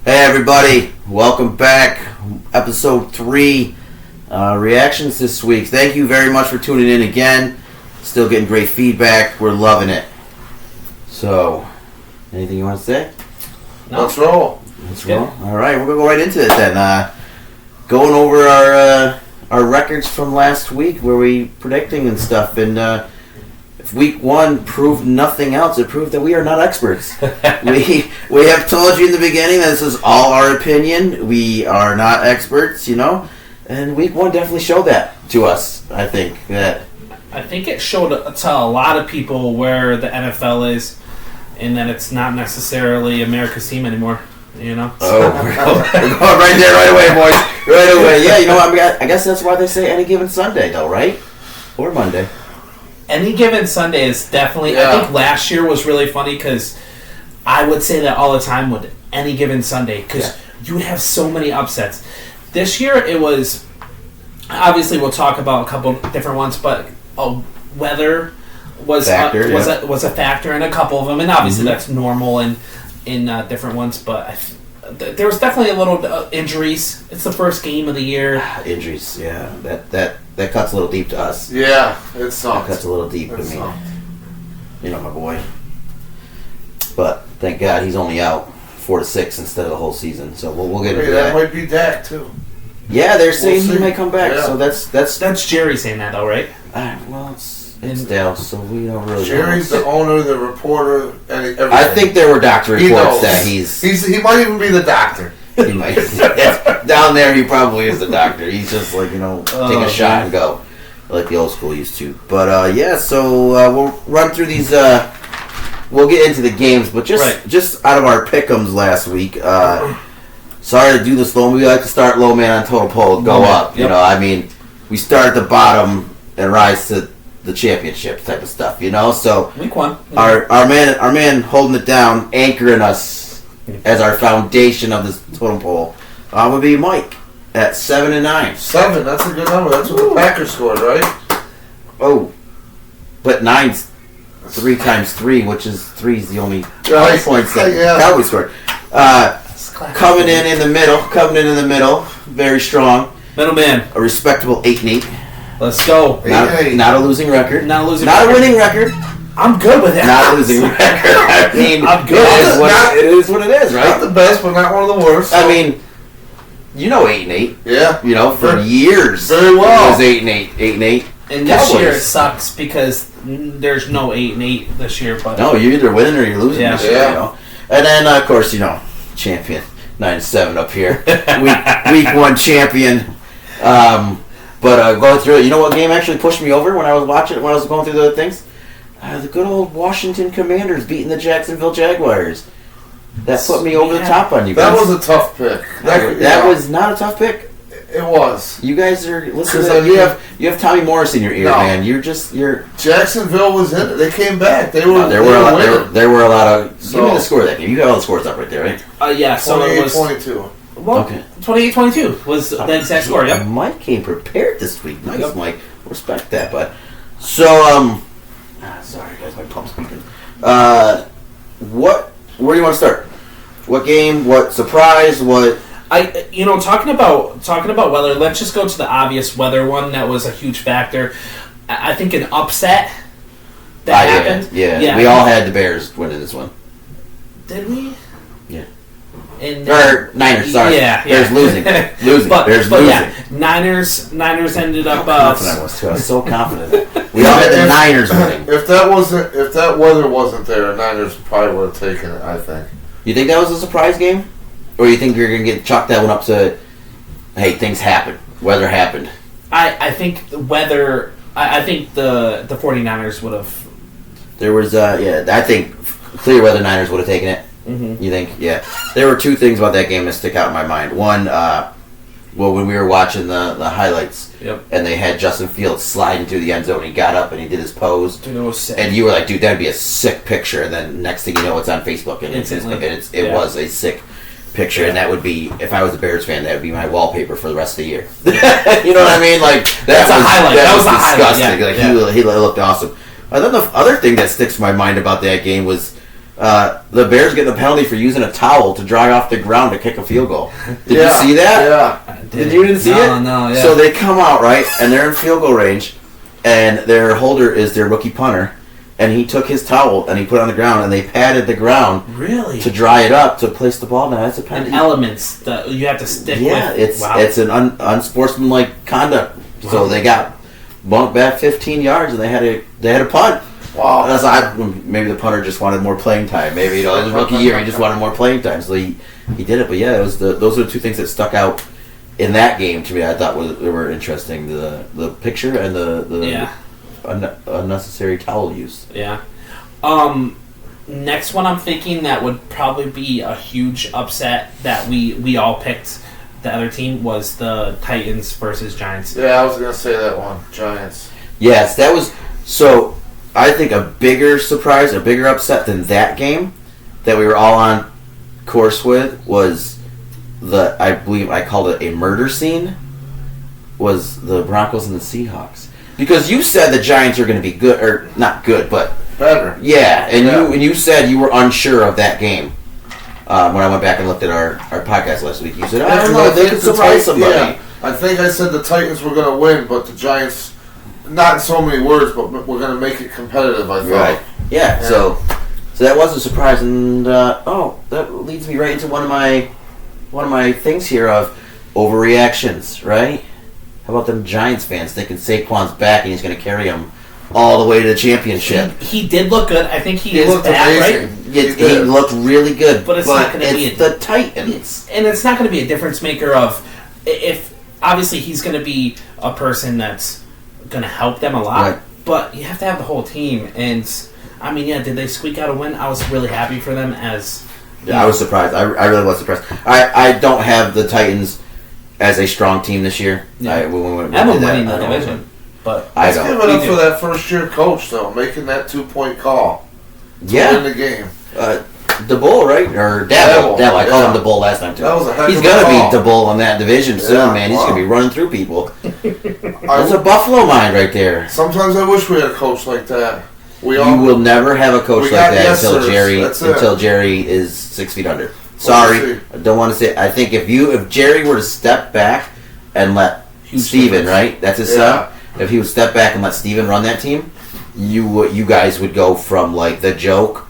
Hey everybody, welcome back. Episode 3 reactions this week. Thank you very much for tuning in again. Still getting great feedback. We're loving it. So, anything you want to say? No. Let's roll. Let's roll. All right, we're gonna go right into it then. Going over our records from last week, where we predicting and stuff, and if week 1 proved nothing else, it proved that we are not experts. we have told you in the beginning that this is all our opinion. We are not experts, and week 1 definitely showed that to us. I think it showed to a lot of people where the NFL is, and that it's not necessarily America's team anymore. Oh, we're going right there right away, boys. Right away. Yeah, I guess that's why they say any given Sunday, though, right? Or Monday. Any given Sunday is definitely... Yeah. I think last year was really funny because I would say that all the time with any given Sunday because you would have so many upsets. This year it was... Obviously we'll talk about a couple different ones, but weather was a factor in a couple of them, and obviously that's normal in different ones, but there was definitely a little injuries. It's the first game of the year. Injuries, yeah. That cuts a little deep to us. Yeah, it sucks. That cuts a little deep to me. My boy. But thank God he's only out 4 to 6 instead of the whole season. So we'll get into that. That might be Dak too. Yeah, they're saying he may come back. Yeah. So that's Jerry saying that though, right? Well, it's Dale, so we don't really. Jerry's the owner, the reporter, and everything. I think there were doctor reports that he might even be the doctor. He might. Down there, he probably is the doctor. He's just like, take a shot and go. Like the old school used to. But, so we'll run through these. We'll get into the games, but just out of our pick'ems last week, sorry to do this low. We like to start low, man, on total poll, go up. Yep. We start at the bottom and rise to the championship type of stuff, So week 1, our man holding it down, anchoring us as our foundation of this totem pole, would be Mike at 7-9. 7, that's a good number. That's what the Packers scored, right? Oh, but 9's 3 times 3, which is 3 is the only points that Cowboys scored. Coming in the middle, very strong. Middleman, a respectable 8-8. Let's go. Not a losing record. Not a winning record. I'm good with that. Not a losing record. I'm good. It is what it is, right? Not the best, but not one of the worst. So. 8-8. Yeah. For years. Very well. It was 8-8. 8-8. And this year it sucks because there's no 8-8 this year. But no, you're either winning or you're losing this year. Yeah. And then, of course, champion 9-7 up here. week 1 champion. But going through it, you know what game actually pushed me over when I was going through the things? The good old Washington Commanders beating the Jacksonville Jaguars. That put me over the top on you guys. That was a tough pick. That was not a tough pick. It was. You guys are listening. You have Tommy Morris in your ear, man. You're Jacksonville was in it. They came back. There were a lot of. Give me the score of that game. You got all the scores up right there, right? Yeah. So it was 28-22. Well, okay. 28-22 was the exact score. Yep. Mike came prepared this week. Nice, Mike. Respect that, but so sorry guys, my pump's beeping. Where do you want to start? What game? What surprise? What? Talking about weather. Let's just go to the obvious weather one that was a huge factor. I think an upset that happened. Yeah, we all had the Bears winning this one. Did we? Yeah. Or Niners, sorry. Yeah. Bears losing. Bears losing. Yeah, Niners ended up. How confident I was too. I was so confident. We all had the Niners winning. If that weather wasn't there, Niners probably would have taken it. I think. You think that was a surprise game, or you think you're gonna get chalk that one up to, hey, things happen, weather happened? I think the weather. I think the 49ers would have. There was I think clear weather Niners would have taken it. Mm-hmm. You think? Yeah. There were 2 things about that game that stick out in my mind. One, when we were watching the highlights, and they had Justin Fields sliding through the end zone, he got up and he did his pose. Dude, it was sick. And you were like, dude, that'd be a sick picture. And then next thing you know, it's on Facebook. And it was a sick picture. And that would be, if I was a Bears fan, that would be my wallpaper for the rest of the year. You know what I mean? Like, that's a highlight. That was disgusting. Highlight. He looked awesome. And then the other thing that sticks to my mind about that game was the Bears getting a penalty for using a towel to dry off the ground to kick a field goal. Did you see that? Yeah. Did you see it? No, yeah. So they come out, right, and they're in field goal range, and their holder is their rookie punter, and he took his towel and he put it on the ground, and they patted the ground Really? to dry it up to place the ball down. That's a penalty. And elements that you have to stick Yeah, with. it's an unsportsmanlike conduct. Wow. So they got bumped back 15 yards, and they had a punt. Wow. Maybe the punter just wanted more playing time. Maybe his rookie year he just wanted more playing time, so he did it. But yeah, those are the two things that stuck out in that game to me. I thought were interesting: the picture and the unnecessary towel use. Yeah. Next one I'm thinking that would probably be a huge upset that we all picked. The other team was the Titans versus Giants. Yeah, I was gonna say that one. Giants. Yes, that was so. I think a bigger surprise, a bigger upset than that game that we were all on course with was I believe I called it a murder scene, was the Broncos and the Seahawks. Because you said the Giants are going to be good, or not good, but better. Yeah, and you said you were unsure of that game. When I went back and looked at our podcast last week, you said, I don't know, they could surprise somebody. Yeah, I think I said the Titans were going to win, but the Giants, not in so many words, but we're going to make it competitive, I thought. Right. Yeah. So that was a surprise, and that leads me right into one of my things here of overreactions, right? How about them Giants fans thinking Saquon's back and he's going to carry them all the way to the championship? He did look good. I think he looked back, amazing. right? He looked really good, but it's not going to be the Titans, and it's not going to be a difference maker. Of if obviously he's going to be a person that's going to help them a lot, right. But you have to have the whole team. And I mean, did they squeak out a win? I was really happy for them. I was surprised. I really was surprised. I don't have the Titans as a strong team this year. Yeah. I have them winning the division, but let's give it up for that first year coach though, making that 2-point call. Yeah, in the game. DeBull, right? Or Dabble. I called him DeBull last time too. That was a heck He's of gonna a call. be DeBull in that division soon, man. He's gonna be running through people. That's a Buffalo mind right there. Sometimes I wish we had a coach like that. You will never have a coach like that until Jerry Jerry is 6 feet under. Sorry, I don't want to say. I think if Jerry were to step back and let Steven, right? That's his son. If he would step back and let Steven run that team, you guys would go from like the joke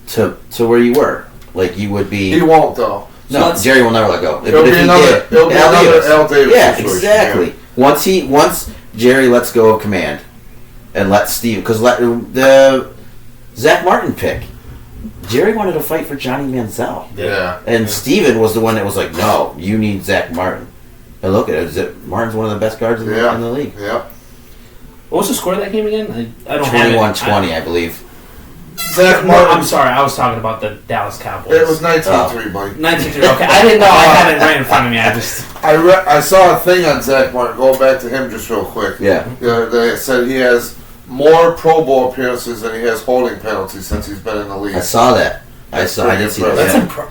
to where you were. Like you would be. He won't though. No, Jerry will never let go. It'll be another Al Davis. Yeah, exactly. Yeah. Once Jerry lets go of command and let Steve, because the Zach Martin pick, Jerry wanted to fight for Johnny Manziel. Yeah. And Steven was the one that was like, no, you need Zach Martin. And look at it. Martin's one of the best guards in the league. Yeah. What was the score of that game again? I don't 21-20, I believe. Zach Martin. I'm sorry, I was talking about the Dallas Cowboys. It was 19-3, buddy. 19-3. Okay, I didn't know. I had it right in front of me. I saw a thing on Zach Martin. Going back to him just real quick. Yeah. They said he has more Pro Bowl appearances than he has holding penalties since he's been in the league. I saw that. I did see that.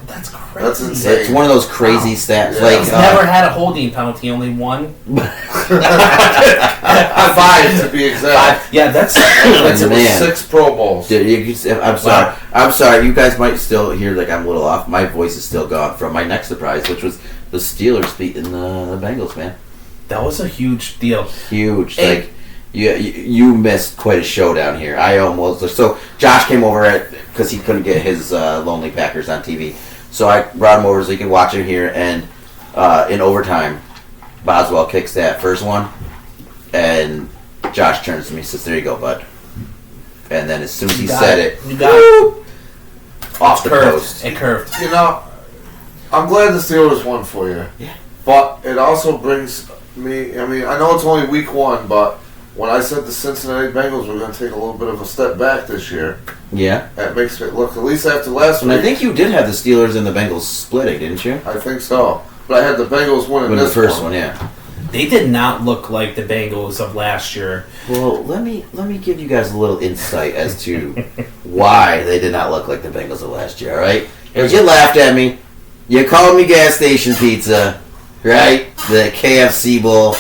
That's crazy. That's insane. It's one of those crazy stats. Yeah. Like He's never had a holding penalty, only one. 5 to be exact. Yeah, that's man. 6 Pro Bowls. I'm sorry. I'm sorry. You guys might still hear like I'm a little off. My voice is still gone from my next surprise, which was the Steelers beating the Bengals, man. That was a huge deal. Huge. Like you missed quite a showdown here. I almost so Josh came over because he couldn't get his Lonely Packers on TV, so I brought him over so he could watch it here. And in overtime, Boswell kicks that first one, and Josh turns to me and says, "There you go, bud." And then as soon as he said it, off the post. It curved. You know, I'm glad the Steelers won for you. Yeah. But it also brings me. I mean, I know it's only week 1, but when I said the Cincinnati Bengals were going to take a little bit of a step back this year, yeah, that makes me look, at least after last and week. I think you did have the Steelers and the Bengals splitting, didn't you? I think so. But I had the Bengals winning this the first one, yeah. They did not look like the Bengals of last year. Well, let me give you guys a little insight as to why they did not look like the Bengals of last year, all right? Because you laughed at me. You called me gas station pizza, right? The KFC bowl.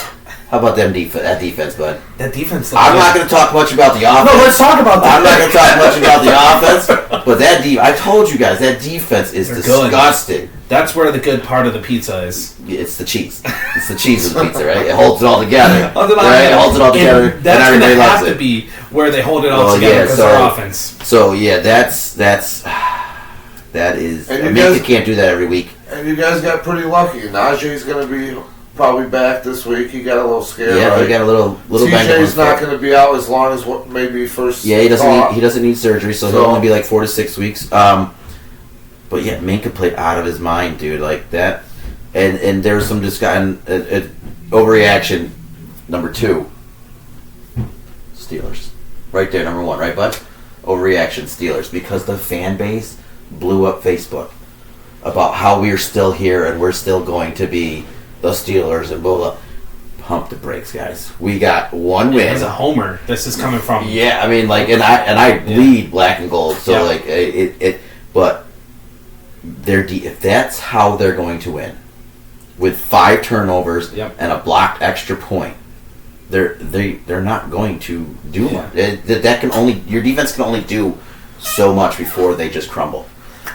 How about that defense, bud? That defense. I'm not going to talk much about the offense. No, let's talk about that. I'm not going to talk much about the offense, but I told you guys, that defense is disgusting. Good. That's where the good part of the pizza is. It's the cheese. It's the cheese of the pizza, right? It holds it all together. It holds it all together, and that's everybody going to loves have it. to be where they hold it all together because their offense. So, yeah, that is... Minka can't do that every week. And you guys got pretty lucky. Najee's going to be probably back this week. He got a little scared. Yeah, right? he got a little TJ's not going to be out as long as what maybe first. Yeah, he doesn't need surgery, so he'll only be like 4 to 6 weeks. But yeah, Minka played out of his mind, dude. Like that, and there's some discussion. Overreaction. Number 2. Steelers, right there. Number 1, right, bud? Overreaction. Steelers, because the fan base blew up Facebook about how we're still here and we're still going to be the Steelers and blah blah. Pump the brakes, guys. We got 1 win. As a homer, this is coming from. Yeah, I mean, like, and I bleed black and gold, so like it. But if that's how they're going to win, with 5 turnovers and a blocked extra point, they're not going to do much. That can only your defense can only do so much before they just crumble.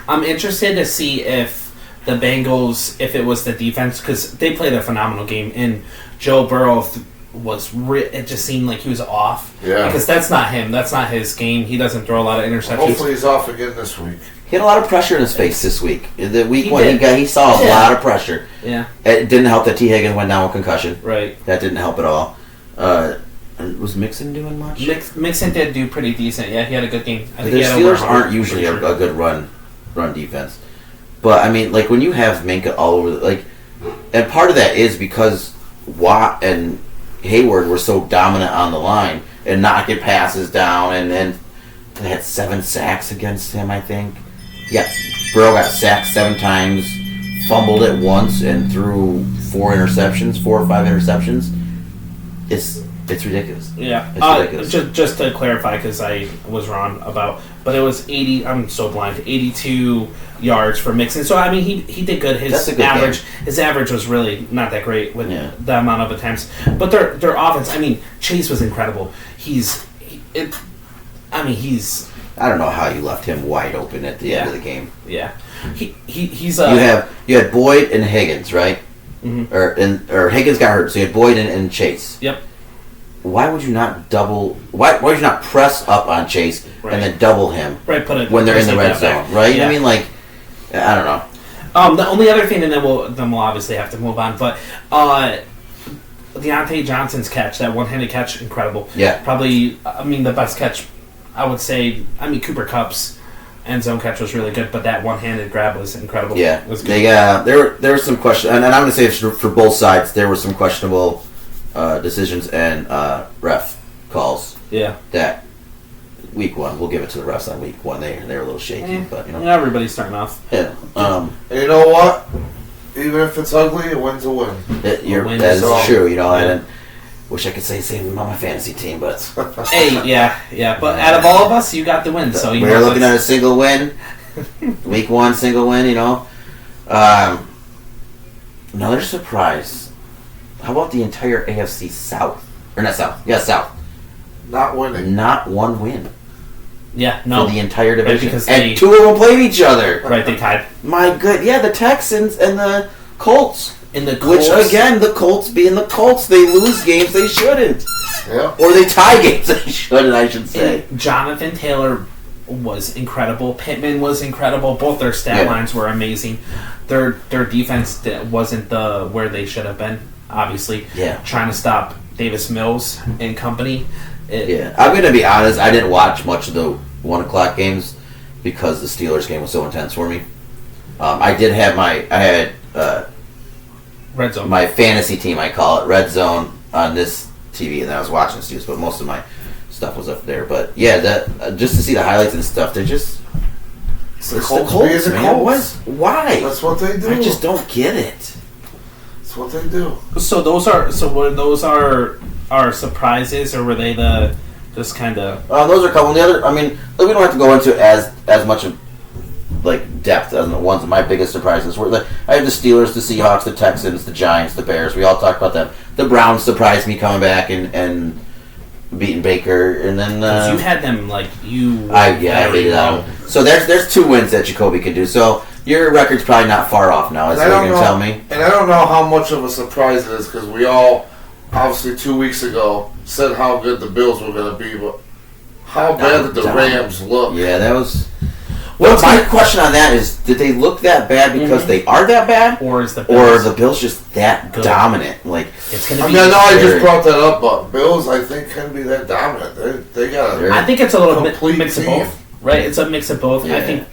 I'm interested to see if the Bengals, if it was the defense, because they played a phenomenal game, and Joe Burrow it just seemed like he was off. Yeah. Because that's not him. That's not his game. He doesn't throw a lot of interceptions. Hopefully he's off again this week. He had a lot of pressure in his face this week. The week He one, did. he saw a lot of pressure. Yeah. It didn't help that T. Higgins went down with concussion. Right. That didn't help at all. Was Mixon doing much? Mixon did do pretty decent. Yeah, he had a good game. I think The he had Steelers over 100 aren't usually a good run defense. But, I mean, like, when you have Minka all over, and part of that is because Watt and Hayward were so dominant on the line and knocking passes down, and then they had 7 sacks against him, I think. Yeah, Burrow got sacked 7 times, fumbled it once, and threw 4 or 5 interceptions. It's ridiculous. Yeah. It's ridiculous. Just to clarify, because I was wrong but it was 80. I'm so blind. 82 yards for Mixon. So I mean, he did good. That's a good game. His average was really not that great with the amount of attempts. But their offense. I mean, Chase was incredible. I don't know how you left him wide open at the end of the game. Yeah. He's You had Boyd and Higgins, right? Mm-hmm. Or Higgins got hurt, so you had Boyd and Chase. Yep. Why would you not Why would you not press up on Chase and then double him? Right. Put it when they're in the red zone, right? Yeah. I mean, like, I don't know. The only other thing, and then we'll obviously have to move on, but Deontay Johnson's catch, that one-handed catch, incredible. Yeah. Probably, the best catch, I would say. Cooper Kupp's end zone catch was really good, but that one-handed grab was incredible. Yeah. It was good. There were some questions, and I'm going to say this for both sides. There were some questionable decisions and ref calls. Yeah. That week 1, we'll give it to the refs on week 1. They're a little shaky, but everybody's starting off. Yeah. And you know what? Even if it's ugly, a win's a win. That is true. I wish I could say the same about my fantasy team, but Hey, yeah. But out of all of us, you got the win. So we're looking at a single win. Week 1 single win. Another surprise. How about the entire AFC South? Or not South? Yeah, South. Not winning. Not 1 win. Yeah, no. For the entire division. Because and 2 of them played each other. Right, they tied. My good. Yeah, the Texans and the Colts. In the Colts. Which, again, the Colts being the Colts, they lose games they shouldn't. Yeah. Or they tie games they shouldn't, I should say. And Jonathan Taylor was incredible. Pittman was incredible. Both their stat lines were amazing. Their defense wasn't where they should have been, obviously. Yeah. Trying to stop Davis Mills and company. I'm going to be honest. I didn't watch much of the 1 o'clock games because the Steelers game was so intense for me. I had Red Zone. My fantasy team, I call it, Red Zone on this TV, and then I was watching the Steelers, but most of my stuff was up there. But yeah, just to see the highlights and stuff, they're just... The Colts, man. Why? That's what they do. I just don't get it. That's what they do. So were those our surprises, or were they just kind of... Those are a couple. The other, we don't have to go into as much of like depth on the ones of my biggest surprises were I have the Steelers, the Seahawks, the Texans, the Giants, the Bears. We all talked about them. The Browns surprised me coming back and beating Baker, and then you had them like you. I hated them. So there's 2 wins that Jacoby can do. So your record's probably not far off now. Is what you're gonna tell me. And I don't know how much of a surprise it is because we all obviously 2 weeks ago said how good the Bills were going to be, but how bad did the Rams look? Yeah, that was. Well, my question on that is, did they look that bad because they are that bad, or is the Bills just that dominant? Like, it's gonna I be. mean, I know I just brought that up, but Bills, I think, can be that dominant. They got. I think it's a little complete mix of team. both, right? It's a mix of both. Yeah. I think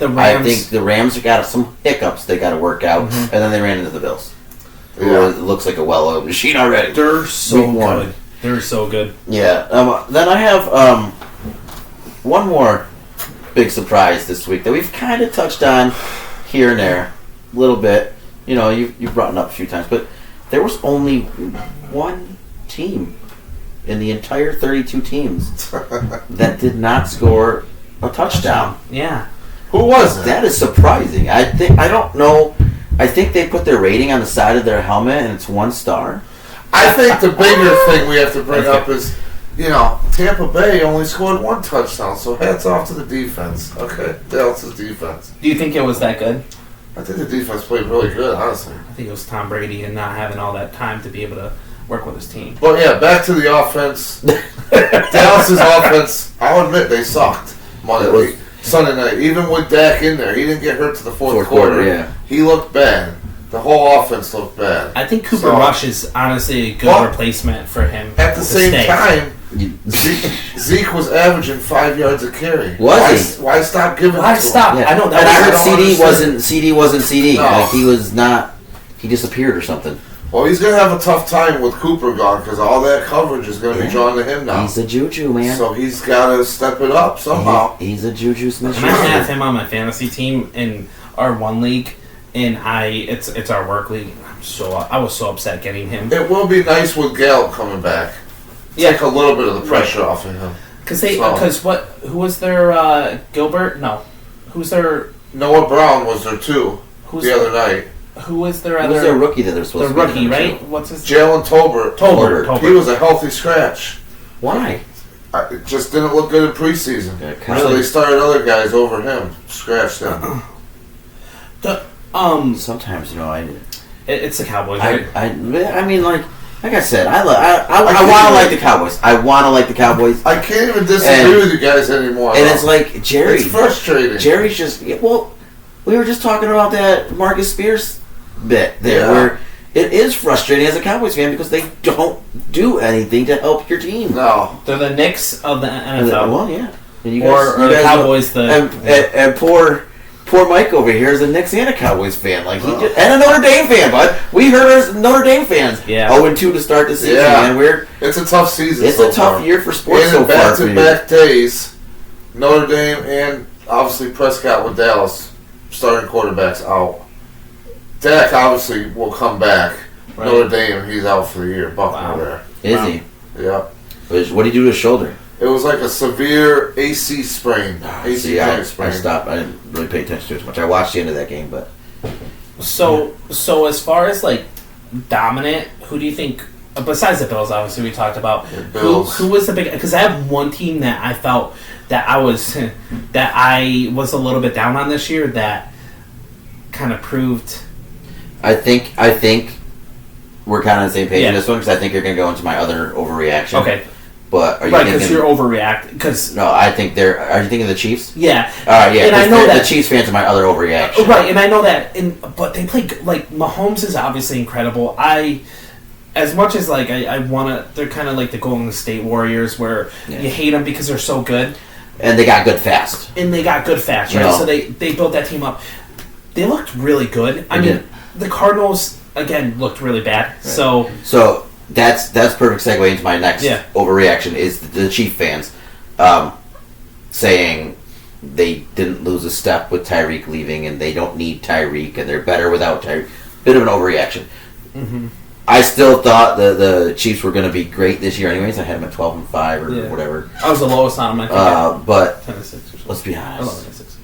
the Rams have got some hiccups they got to work out, and then they ran into the Bills. Yeah. It looks like a well-oiled machine already. They're so Week one. good. They're so good. Yeah. Then I have one more big surprise this week that we've kind of touched on here and there a little bit. You know, you've brought it up a few times, but there was only one team in the entire 32 teams that did not score a touchdown. Yeah. Who was it? That is surprising. I don't know. I think they put their rating on the side of their helmet, and it's 1 star. I think the bigger thing we have to bring up is, Tampa Bay only scored 1 touchdown, so hats off to the defense. Okay, Dallas' defense. Do you think it was that good? I think the defense played really good, honestly. I think it was Tom Brady and not having all that time to be able to work with his team. But yeah, back to the offense. Dallas' offense, I'll admit they sucked Sunday night. Even with Dak in there, he didn't get hurt to the fourth quarter. Yeah. He looked bad. The whole offense looked bad. I think Cooper Rush is honestly a good replacement for him. At the same time, Zeke was averaging 5 yards a carry. Why stop giving? Why stop? Yeah. I know that. And I heard CD wasn't CD. No. Like he was not. He disappeared or something. Well, he's going to have a tough time with Cooper gone because all that coverage is going to be drawn to him now. He's a juju, man. So he's got to step it up somehow. He's a juju Smith. And I have him on my fantasy team in our 1 league, and it's our work league. I was so upset getting him. It will be nice with Gallup coming back. Take a little bit of the pressure off of him. Who was their Gilbert? No, who's their Noah Brown was there too the other night. Who was their other? Who's their rookie that they're supposed to be? The rookie, right? What's his? Jalen Tolbert. Tolbert. He was a healthy scratch. Why? It just didn't look good in preseason. So they started other guys over him. Scratched them. Sometimes it's the Cowboys. Right? I mean, like I said, I want to like the Cowboys. I want to like the Cowboys. I can't even disagree with you guys anymore. And it's like Jerry. It's frustrating. Jerry's just we were just talking about that Marcus Spears bit there, where it is frustrating as a Cowboys fan because they don't do anything to help your team. No, they're the Knicks of the NFL. Well, yeah, and you guys, or the Cowboys. And poor Mike over here is a Knicks and a Cowboys fan, and a Notre Dame fan. But we heard as Notre Dame fans, 0-2 to start the season, man. It's a tough season. It's a tough year for sports and so far. Back-to-back days, Notre Dame and obviously Prescott with Dallas starting quarterbacks out. Dak obviously will come back. Right. Notre Dame, he's out for the year. Buckner there. Is he? Yeah. What did he do to his shoulder? It was like a severe AC sprain. AC joint sprain. I stopped. I didn't really pay attention to it as much. I watched the end of that game, but. So as far as like dominant, who do you think? Besides the Bills, obviously we talked about. Who was the big? Because I have one team that I felt that I was a little bit down on this year that kind of proved. I think we're kind of on the same page in this one because I think you're going to go into my other overreaction. Okay. But are you because you're overreacting. Because no, I think are you thinking of the Chiefs? Yeah. All right. Yeah. And I know that the Chiefs fans are my other overreaction. Right, and I know that. But they play like Mahomes is obviously incredible. As much as like I want to, they're kind of like the Golden State Warriors, where you hate them because they're so good, and they got good fast. Right? So they built that team up. They looked really good. I mean, the Cardinals again looked really bad. Right. So that's perfect segue into my next overreaction is the Chief fans saying they didn't lose a step with Tyreek leaving and they don't need Tyreek and they're better without Tyreek. Bit of an overreaction. Mm-hmm. I still thought the Chiefs were going to be great this year anyways. I had them at 12-5 or whatever. I was the lowest on them, I think. But 10-6 or something. Let's be honest.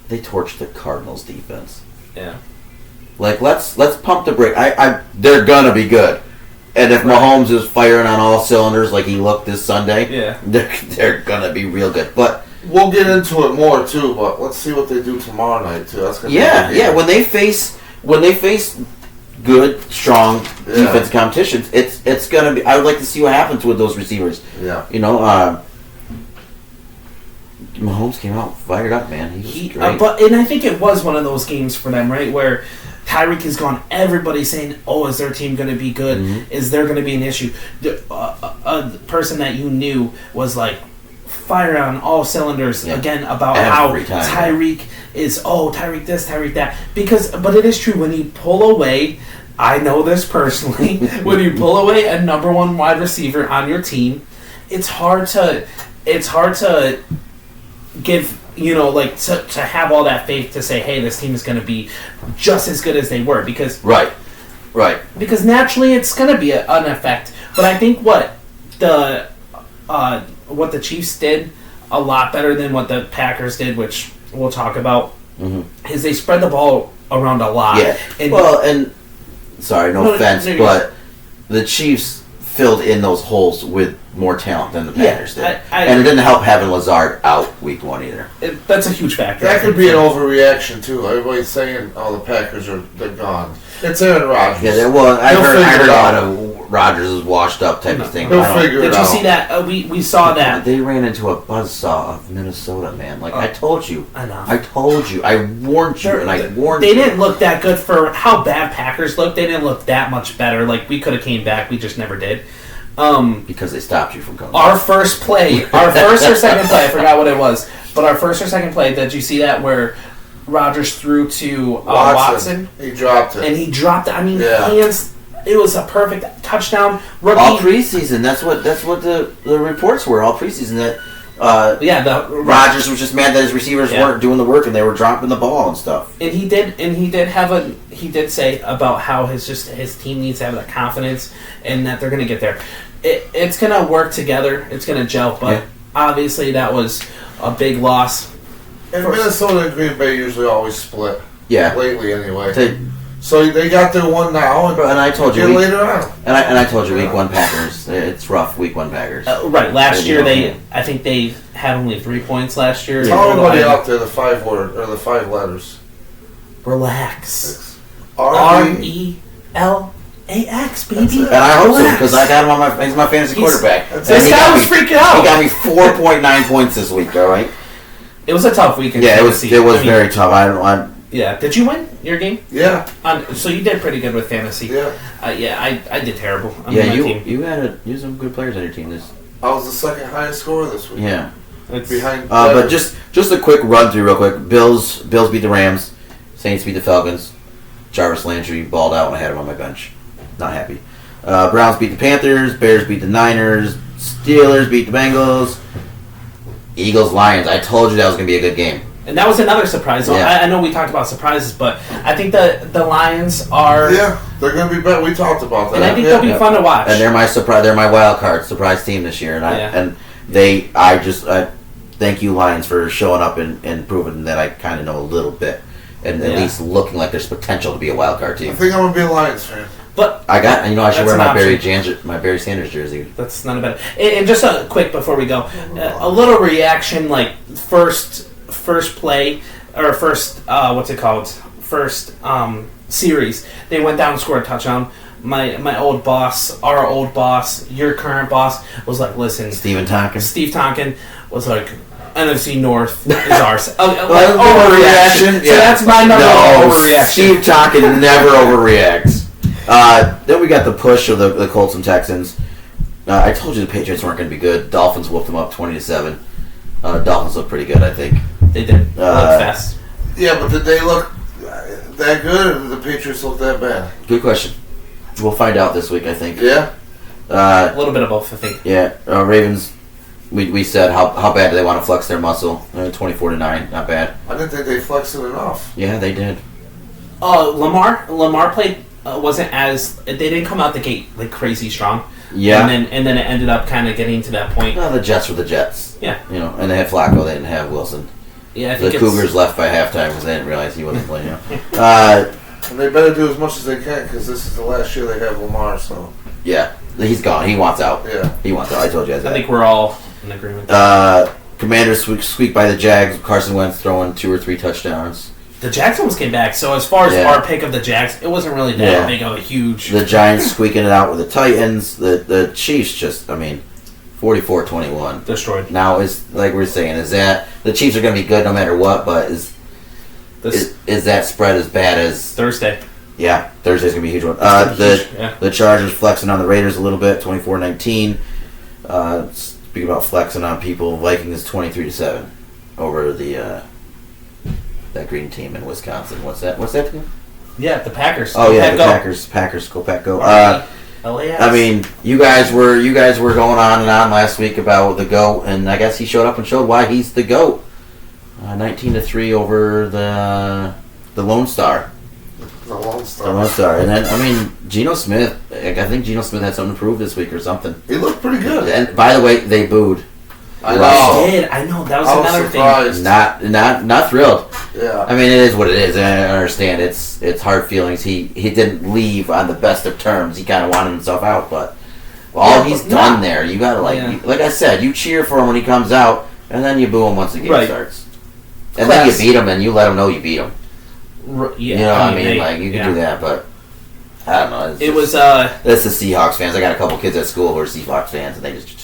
11-6. they torched the Cardinals defense. Yeah. Like let's pump the brake. They're gonna be good. And if Mahomes is firing on all cylinders like he looked this Sunday, Yeah. they're gonna be real good. But we'll get into it more too. But let's see what they do tomorrow night too. That's gonna be yeah, a good yeah. game. When they face good, strong defense competitions, it's gonna be. I would like to see what happens with those receivers. Yeah. You know, Mahomes came out fired up, man. He was great. And I think it was one of those games for them, right, where Tyreek is gone. Everybody's saying, "Oh, is their team going to be good? Mm-hmm. Is there going to be an issue?" A person that you knew was like firing on all cylinders again about Every how time, Tyreek is. Oh, Tyreek this, Tyreek that. But it is true when you pull away. I know this personally. When you pull away a number one wide receiver on your team, it's hard to give, to have all that faith to say, hey, this team is going to be just as good as they were, because right. naturally it's going to be an effect. But I think what the Chiefs did a lot better than what the Packers did, which we'll talk about, is they spread the ball around a lot. Yeah. And sorry, no offense, but the Chiefs filled in those holes with more talent than the Packers did. And it didn't help having Lazard out week 1 either. That's a huge factor. That could be an overreaction too. Everybody's saying, "Oh, the Packers they're gone." It's Aaron Rodgers. Yeah, well, I heard a lot of Rodgers is washed up type of thing. He'll figure it out. Did you see that? We saw that. They ran into a buzzsaw of Minnesota, man. Like, I told you. I know. I told you. I warned you, and I warned you. They didn't look that good for how bad Packers looked. They didn't look that much better. Like, we could have came back. We just never did. Because they stopped you from coming. Our first or second play, I forgot what it was, but our first or second play, did you see that where Rodgers threw to Watson? He dropped it. And he dropped it. I mean, hands. It was a perfect touchdown. Rookie. All preseason. That's what the reports were. All preseason that. Rodgers was just mad that his receivers weren't doing the work and they were dropping the ball and stuff. And he did say about how his team needs to have that confidence and that they're going to get there. It's going to work together. It's going to gel. But obviously that was a big loss. And Minnesota and Green Bay usually always split. Yeah. Lately, anyway. So they got their one now, and I told you later on. And I told you, week 1 Packers. It's rough. Week 1 Packers. Right. Last year I think they had only 3 points last year. Tell everybody out there the 5 letters. Relax. RELAX, baby. And I hope so, because I got him he's my fantasy quarterback. This guy was freaking out. He got me 4.9 points this week. All right. It was a tough weekend. Yeah, it was very tough. Yeah. Did you win your game? Yeah. So you did pretty good with fantasy. Yeah. I did terrible. You had some good players on your team this. I was the second highest scorer this week. Yeah. It's behind. But just a quick run through real quick. Bills beat the Rams. Saints beat the Falcons. Jarvis Landry balled out and I had him on my bench. Not happy. Browns beat the Panthers. Bears beat the Niners. Steelers beat the Bengals. Eagles Lions. I told you that was going to be a good game. And that was another surprise. Yeah. I know we talked about surprises, but I think the Lions are. Yeah, they're going to be better. We talked about that. And I think they'll be fun to watch. And they're my surprise. They're my wild card surprise team this year. And I thank you Lions for showing up and proving that I kind of know a little bit, and at least looking like there's potential to be a wild card team. I think I'm going to be a Lions fan. But I should wear my Barry Sanders jersey. That's not a bad. And just a quick before we go, a little reaction, like first play or first first series. They went down and scored a touchdown. My old boss, our old boss, your current boss was like, listen, Steve Tonkin was like, NFC North is ours. Overreaction. So that's my number one overreaction. Steve Tonkin never overreacts. Then we got the push of the Colts and Texans. I told you the Patriots weren't going to be good. Dolphins whooped them up 20-7. Dolphins look pretty good, I think. They did. They look fast. Yeah, but did they look that good, or did the Patriots look that bad? Good question. We'll find out this week, I think. Yeah. A little bit of both, I think. Yeah. Ravens. We said how bad do they want to flex their muscle? 24-9, not bad. I didn't think they flexed it enough. Yeah, they did. Lamar played. Wasn't as they didn't come out the gate like crazy strong. Yeah. And then it ended up kind of getting to that point. Well, the Jets were the Jets. Yeah. And they had Flacco. They didn't have Wilson. Yeah, I think the Cougars left by halftime because they didn't realize he wasn't playing. And they better do as much as they can because this is the last year they have Lamar. So Yeah, he's gone. He wants out. yeah, He wants out. I told you guys I that. think we're all in agreement. Commanders squeak by the Jags. Carson Wentz throwing 2 or 3 touchdowns. The Jags almost came back, so as far as Yeah. our pick of the Jags, it wasn't really that Yeah. big of a huge. The Giants squeaking it out with the Titans. The Chiefs just, 44-21. destroyed. Now, is like we were saying, is that the Chiefs are going to be good no matter what, but This is that spread as bad as... Thursday. Yeah, Thursday's going to be a huge one. It's gonna be huge, yeah. The Chargers flexing on the Raiders a little bit, 24-19. Speaking about flexing on people, Vikings 23-7 over the that green team in Wisconsin. What's that team? Yeah, the Packers. Oh yeah, Pack the go. Packers. Packers, go Pack, go. LAX. I mean, you guys were going on and on last week about the GOAT, and I guess he showed up and showed why he's the GOAT. 19-3 over the Lone Star. the Lone The Star. Lone Star, and then Geno Smith. I think Geno Smith had something to prove this week or something. He looked pretty good. And by the way, they booed. I I know. did. I know. That was I was another surprised. Not thrilled. Yeah. I mean, it is what it is. And I understand it's hard feelings. He didn't leave on the best of terms. He kind of wanted himself out, but all Yeah, he's but done not- there, you gotta Yeah. like I said, you cheer for him when he comes out, and then you boo him once the game Right. starts, and then you Class. beat him, and you let him know you beat him. Yeah, You know what I mean? they- Like you can yeah. do that, but I don't know. It's It just- was that's the Seahawks fans. I got a couple kids at school who are Seahawks fans, and they just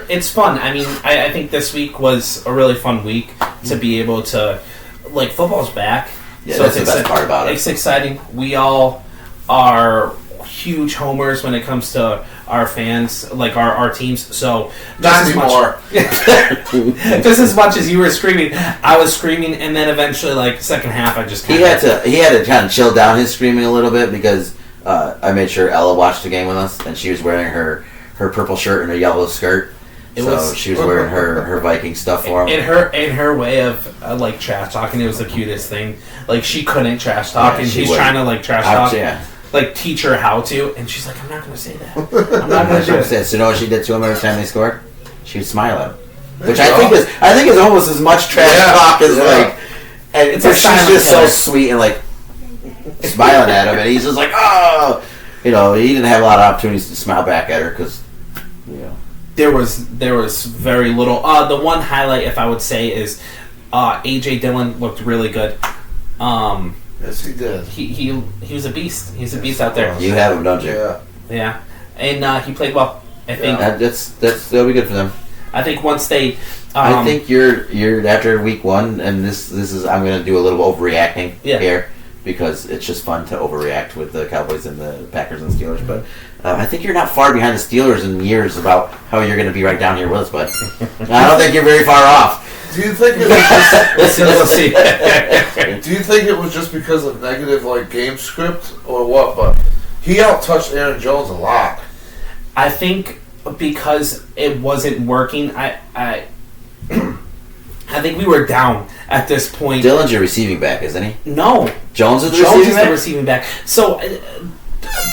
it's fun. I mean, I think this week was a really fun week to be able to, like, football's back. yeah. That's the it's best part about it. It's exciting. We all are huge homers when it comes to our fans, like our teams. So Not as much- anymore. just as much as you were screaming, I was screaming, and then eventually, like, second half, I just He had to kind of chill down his screaming a little bit because I made sure Ella watched the game with us, and she was wearing her purple shirt and her yellow skirt. She was wearing her Viking stuff for him. In her way of like trash talking, it was the cutest thing. Like, she couldn't trash talk, Yeah, and she he's wouldn't. trying to like trash talk, Yeah. like teach her how to, and she's like, "I'm not going to say that. I'm not going to do it." So you know what she did to him every time they scored? She would smile at him, which There you I think is almost as much trash Yeah, talk as yeah. like. And It's but a she's silent just killer. so sweet and like smiling at him, and he's just like, oh, he didn't have a lot of opportunities to smile back at her because, There was very little. The one highlight, if I would say, is AJ Dillon looked really good. Yes, he did. He was a beast. He's a beast out there. You have him, don't you? Yeah. Yeah, and he played well. I think. That'll be good for them. I think once they. I think you're after week 1, and this is I'm going to do a little overreacting here because it's just fun to overreact with the Cowboys and the Packers and Steelers. But I think you're not far behind the Steelers in years about how you're going to be right down here with us, bud. I don't think you're very far off. Do you think it was We'll see. Do you think it was just because of negative like game script or what? But he out-touched Aaron Jones a lot. I think because it wasn't working, I think we were down at this point. Dylan's your receiving back, isn't he? No, Jones is the Jones receiving is back? the receiving back. So,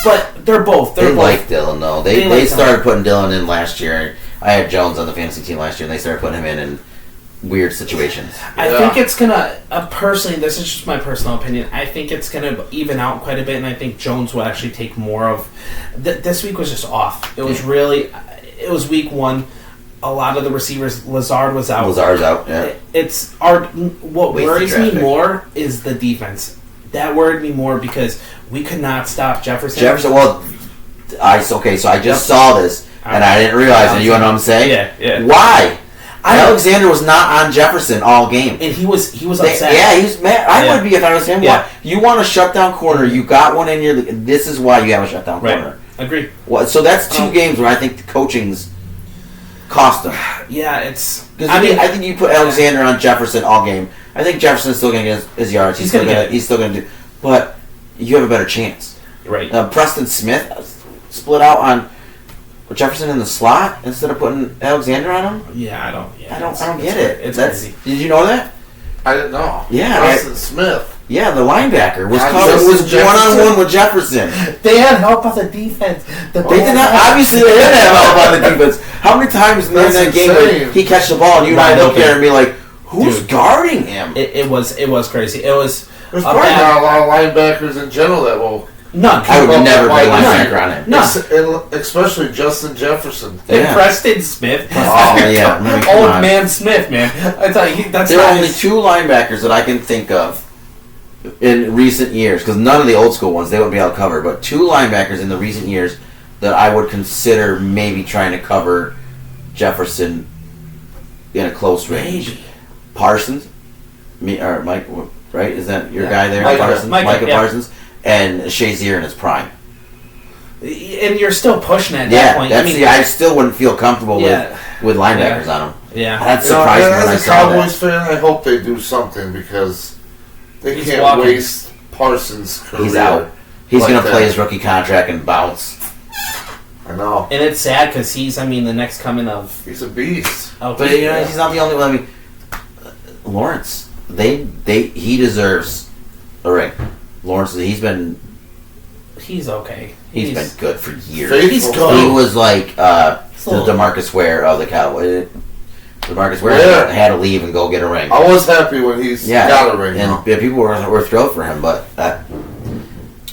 but they're both. They They're both. like Dylan, though. They like started putting Dylan in last year. I had Jones on the fantasy team last year, and they started putting him in weird situations. I Yeah. think it's gonna. Personally, this is just my personal opinion. I think it's gonna even out quite a bit, and I think Jones will actually take more of. This week was just off. It was really. It was week 1. A lot of the receivers, Lazard was out. Lazar's out, yeah. It's our. What Wasted worries draft me pick. more is the defense. That worried me more because we could not stop Jefferson. Jefferson, well, so I just saw this, and I didn't realize it. You know what I'm saying? Yeah. Why? I- Alexander was not on Jefferson all game. And he was upset. Yeah, he was mad. I Yeah. would be if I was him. Yeah. You want a shutdown corner. You got one in your. This is why you have a shutdown Right. corner. Agree. Well, so that's 2 games where I think the coaching's cost them. Yeah, it's. Because I think you put Alexander on Jefferson all game. I think Jefferson's still going to get his yards. He's gonna get it. He's still going to do. But you have a better chance. Right. Preston Smith split out on Jefferson in the slot instead of putting Alexander on him. Yeah, I don't. Yeah, I don't get it. It's That's crazy. Did you know that? I didn't know. Yeah, Preston Smith. Yeah, the linebacker was On was Justin 1-on-1 with Jefferson. They had help on the defense. They did not. Obviously, they didn't have help on the defense. How many times in That's that game insane. would he catch the ball and you and I look there and be like, Who's Dude. guarding him? It was crazy. It was There's a probably bad- not a lot of linebackers in general that will. none. I would Keep up never with put Mike linebacker on him. No. And especially Justin Jefferson. And Yeah. Preston Smith. Oh, yeah. I mean, come Old on. man Smith, man. I thought that's There are not only his- 2 linebackers that I can think of in recent years, because none of the old school ones they wouldn't be able to cover, but 2 linebackers in the recent years that I would consider maybe trying to cover Jefferson in a close range. Maybe. Parsons, or Mike, right? Is that your Yeah. guy there? Micah. Parsons, Micah, Micah yeah. Parsons, and Shazier in his prime. And you're still pushing at that Yeah, point. that's I still wouldn't feel comfortable Yeah. with linebackers on him. yeah. That You know, surprised me and when I as a saw Cowboys that. fan, I hope they do something because they He's can't walking. waste Parsons' career. He's out. He's like going to play that. his rookie contract and bounce. I know. And it's sad because he's, the next coming of. He's a beast. Oh, But he's not the only one. I mean, Lawrence, he deserves a ring. Lawrence, he's been okay. been good for years. Faithful. He's good. He was like the little- DeMarcus Ware of the Cowboys. DeMarcus Ware Yeah. had to leave and go get a ring. I was happy when he's got a ring. and though. yeah, people were thrilled for him. But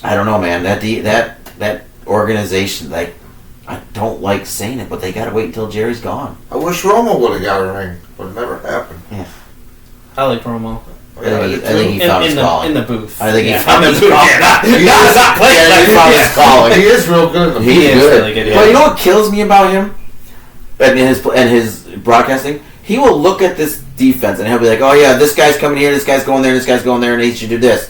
I don't know, man. That organization, like, I don't like saying it, but they got to wait until Jerry's gone. I wish Romo would have got a ring, but it never happened. I like Romo. I think he found his calling. In the booth. I think he Yeah, found in the his booth. calling. Yeah, not He playing. Yeah, he found his calling. He is real good in the He's is good. really good, yeah. But you know what kills me about him and his broadcasting? He will look at this defense and he'll be like, "Oh yeah, this guy's coming here, this guy's going there, this guy's going there, and he should do this."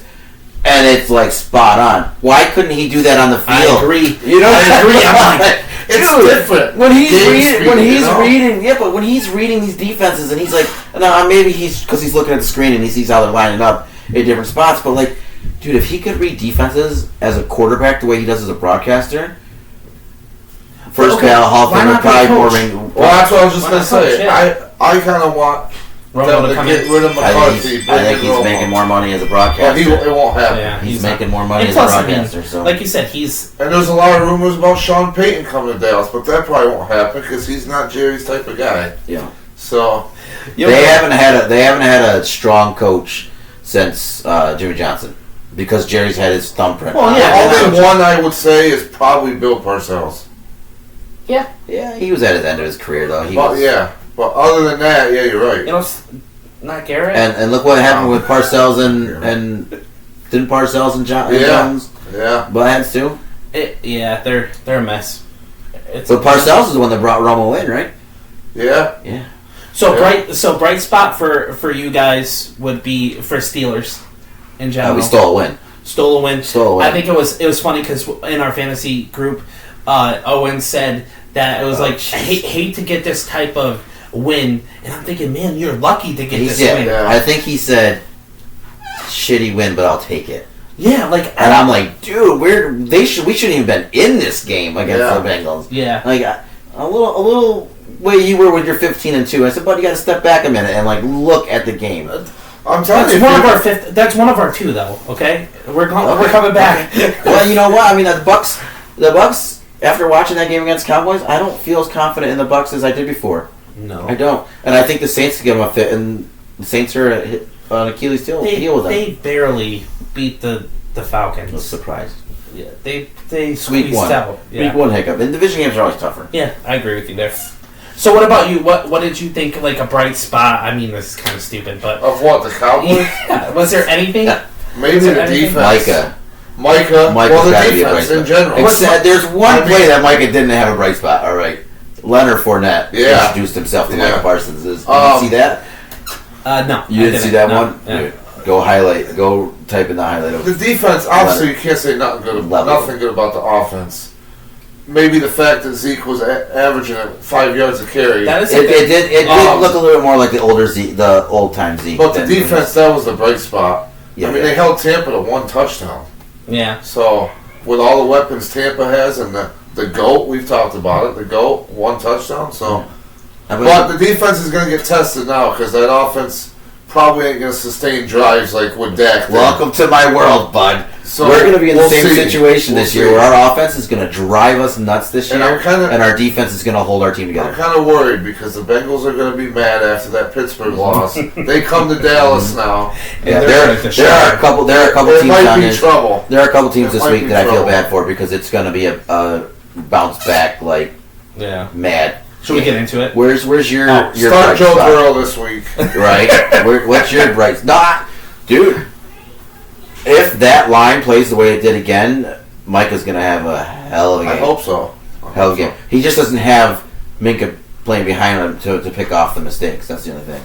And it's like spot on. Why couldn't he do that on the I field? agree. You know, I agree. I'm like, It's dude, different. when he's Game reading, speed, when he's you know? reading, yeah, but when he's reading these defenses and he's like, no, maybe he's because he's looking at the screen and he sees how they're lining up in different spots. But like, dude, if he could read defenses as a quarterback the way he does as a broadcaster, first Okay, ballot Hall of why Famer, not be a probably more coach? ring. Well, that's what I was just Why going not to say. coach? Yeah. I kind of want Romo them to to come get in. rid of I McCarthy. think he's making more money as a Well, broadcaster. it won't happen. Yeah, he's not- making more money and as plus, a broadcaster. So like you said, he's And there's a lot of rumors about Sean Payton coming to Dallas, but that probably won't happen because he's not Jerry's type of guy. yeah, So they haven't had a strong coach since Jimmy Johnson because Jerry's had his thumbprint. Well, on yeah, it. only one I would say is probably Bill Parcells. yeah. He was at his end of his career though. He But was, yeah, but other than that, yeah, you're right. You know, not Garrett. and look what happened with Parcells and didn't Parcells and Yeah. Jones Yeah, butt heads too? Yeah, they're a mess. It's But Parcells is the one that brought Romo in, right? yeah. Yeah. So Yeah. bright spot for you guys would be for Steelers in general. We stole a win. Stole a win. Stole a win. I think it was funny because in our fantasy group, Owen said that it was like hate to get this type of win, and I'm thinking, man, you're lucky to get this win. yeah. I think he said, "Shitty win, but I'll take it." Yeah, like And I'm like, dude, we shouldn't even been in this game against Yeah. the Bengals. yeah. Like a little way you were with your 15-2. I said, but you got to step back a minute and like look at the game. I'm telling That's you, one of people- our fifth. That's one of our two, though. Okay, we're coming back. Well, you know what? I mean, the Bucks. After watching that game against Cowboys, I don't feel as confident in the Bucks as I did before. No, I don't, and I think the Saints give them a fit, and the Saints are on Achilles' heel with them. They barely beat the I was Falcons. surprised. Yeah, they Week squeezed one. out. Yeah. Week one hiccup. And division games are always tougher. Yeah, I agree with you there. So what about you? What did you think like a bright spot? I mean, this is kind of stupid, but of what the Cowboys? yeah, was there anything? Maybe Is there the anything? defense. Micah's Micah. Well, the gotta be a defense bright in spot. general. Except there's one I play mean- that Micah didn't have a bright spot. All right, Leonard Fournette Yeah. introduced himself to Yeah. Micah Parsons. Did you see that? No, You I didn't see that No. one? Yeah. Dude, go highlight. Go type in the highlight of The defense, obviously, you can't say nothing good. Level. Nothing good about the offense. Maybe the fact that Zeke was averaging at 5 yards a carry. That is It did Um, look a little bit more like the older Zeke, the old time Zeke. but the than- defense, that was the bright spot. Yeah, I mean, they held Tampa to 1 touchdown. yeah. So, with all the weapons Tampa has and the GOAT, we've talked about it, the GOAT, 1 touchdown. So, How but about the defense is going to get tested now because that offense probably ain't going to sustain drives like what Dak did. Welcome to my world, bud. So we're going to be in the we'll same see. situation this year where our offense is going to drive us nuts this year, And our defense is going to hold our team I'm together. kind of worried because the Bengals are going to be mad after that Pittsburgh loss. They come to Dallas now. Yeah, they're there are a couple It teams might on be this. trouble. There are a couple teams It this might week be that I feel trouble. bad for because it's going to be a bounce back like Yeah. mad. Should we get into it? Where's your Start bright Joe spot? Burrow this week. Right? What's your bright? Dude. If that line plays the way it did again, Micah's going to have a hell of a game. I hope so. Hell of a game. He just doesn't have Minka playing behind him to pick off the mistakes. That's the only thing.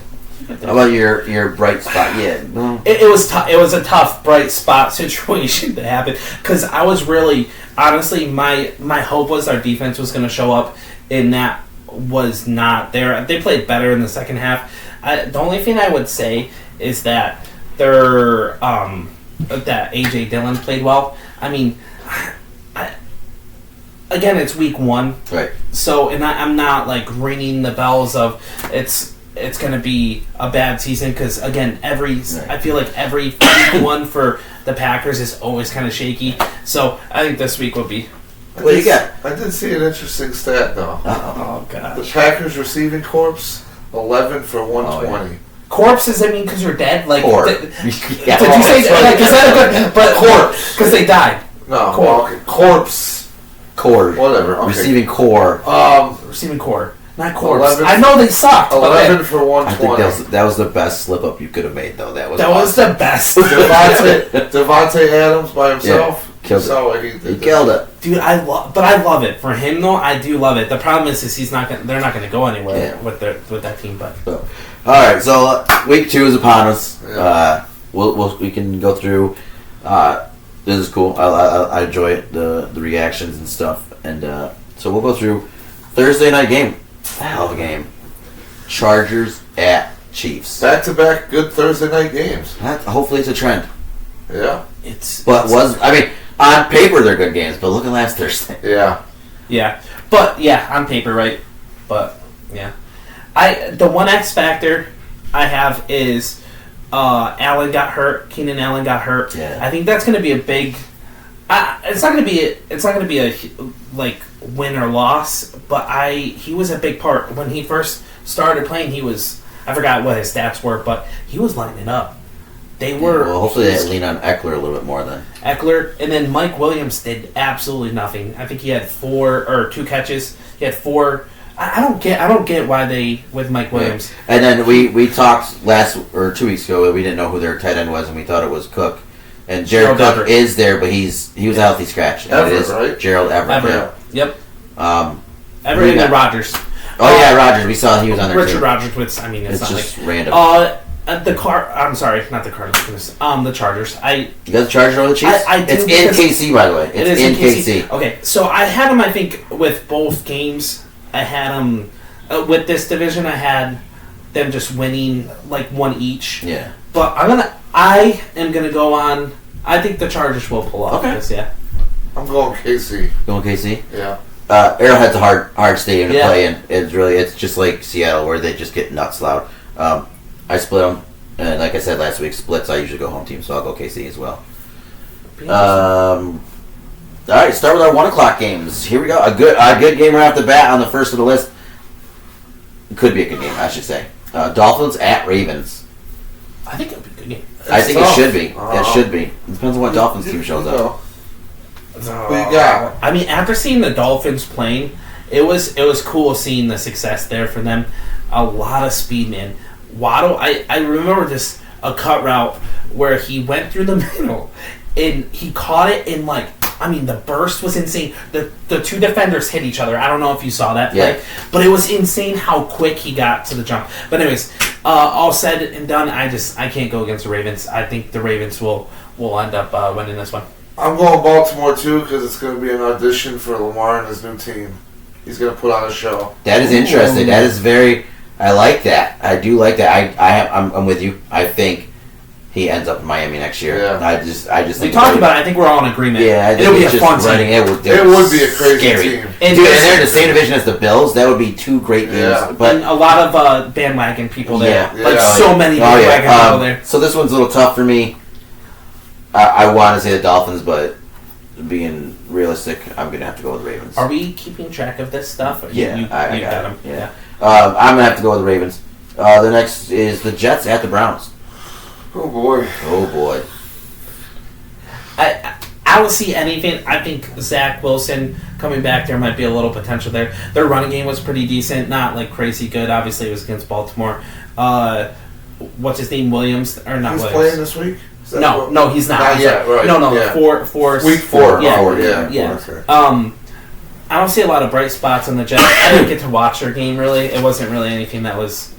How about your bright spot? Yeah. Well, It was tough. It was a tough, bright spot situation to happen because I was really, honestly, my hope was our defense was going to show up, and that was not there. They played better in the second half. The only thing I would say is that that AJ Dillon played well. I mean, again, it's week 1. right. So, and I'm not like ringing the bells of it's going to be a bad season because again, I feel like every week 1 for the Packers is always kind of shaky. So I think this week will be. What do you got? I did see an interesting stat though. Oh The gosh. Packers receiving corps 11 for 120. Oh, Corpses, I mean, because you're dead. Like, Or. did Yeah. you say like is that a good? But Corpse. because they died. No, Corp. okay. Corpse. Core. Whatever. Okay. Receiving core. Receiving core, not corpse. 11 I know they sucked. But 11 for I think 120. that was the best slip up you could have made, though. That was the best. Devontae Adams by himself. killed it. So he He killed it. Dude, I love it for him though. I do love it. The problem is he's not gonna. They're not gonna go anywhere with that team. But So, all right, so week 2 is upon us. Yeah. We can go through. This is cool. I enjoy it, the reactions and stuff, and so we'll go through Thursday night game. Hell of a game. Chargers at Chiefs. back-to-back good Thursday night games. Hopefully it's a trend. Yeah. On paper they're good games, but look at last Thursday. Yeah. but on paper, right? But yeah, the one X factor I have is Allen got hurt. Keenan Allen got hurt. Yeah. I think that's going to be a big. It's not going to be a like win or loss, but he was a big part when he first started playing. I forgot what his stats were, but he was lighting it up. They were. Well, hopefully they lean on Eckler a little bit more then. Eckler, and then Mike Williams did absolutely nothing. I think he had 2 catches. He had 4. I don't get why they with Mike Williams. Yeah. And then we talked 2 weeks ago. We didn't know who their tight end was, and we thought it was Cook. And Jared Cook Everett. is there, but he was a healthy scratch. And Everett, it is right? Gerald Everett. Everett. Yep. Yeah. Everett and then Rodgers. Oh yeah, Rodgers. We saw he was on there Richard too. Rodgers. Which I mean, it's It's not just like random. I'm sorry, not the Cardinals. The Chargers. You got the Chargers over the Chiefs? I do it's in because- KC, by the way. It It's is in KC. Okay, so I had them. I think with both games, I had them. With this division, I had them just winning like 1 each. Yeah. But I am gonna go on. I think the Chargers will pull off Okay. this. Yeah. I'm going KC. Going KC? Yeah. Arrowhead's a hard stadium to Yeah. play in. It's just like Seattle where they just get nuts loud. I split them, and like I said last week, splits. I usually go home team, so I'll go KC as well. All right, start with our 1:00 games. Here we go. A good game right off the bat on the first of the list. Could be a good game, I should say. Dolphins at Ravens. I think it'll be a good game. I think tough. it should be. It should be. It depends on what Dolphins team shows up. Who you got? I mean, after seeing the Dolphins playing, it was cool seeing the success there for them. A lot of speed, man. Waddle, I remember a cut route where he went through the middle and he caught it in the burst was insane. The 2 defenders hit each other. I don't know if you saw that play, but it was insane how quick he got to the jump. But anyways, all said and done, I can't go against the Ravens. I think the Ravens will end up winning this one. I'm going Baltimore too because it's going to be an audition for Lamar and his new team. He's going to put on a show. That is interesting. That is very. I like that. I do like that. I'm with you. I think he ends up in Miami next year. Yeah. I just We think talked about it. I think we're all in agreement. Yeah, I think it'll be a it's just fun running. team. It would be a crazy scary. team. And Dude, and they're in the same division as the Bills. That would be two great games. Yeah. But and a lot of bandwagon people there. Yeah. Like Yeah. so many bandwagon people there. So this one's a little tough for me. I want to say the Dolphins, but being realistic, I'm gonna have to go with the Ravens. Are we keeping track of this stuff? Or Yeah, you I got got them. it. Yeah. I'm gonna have to go with the Ravens. The next is the Jets at the Browns. Oh boy. Oh boy. I don't see anything. I think Zach Wilson coming back there might be a little potential there. Their running game was pretty decent, not like crazy good. Obviously, it was against Baltimore. What's his name? Williams or not? He's Williams? playing this week? Is that No, what- no, he's not. Not yet, right. No, Yeah. four. Week 4. Yeah, Yeah. yeah. I don't see a lot of bright spots on the Jets. I didn't get to watch their game really. It wasn't really anything that was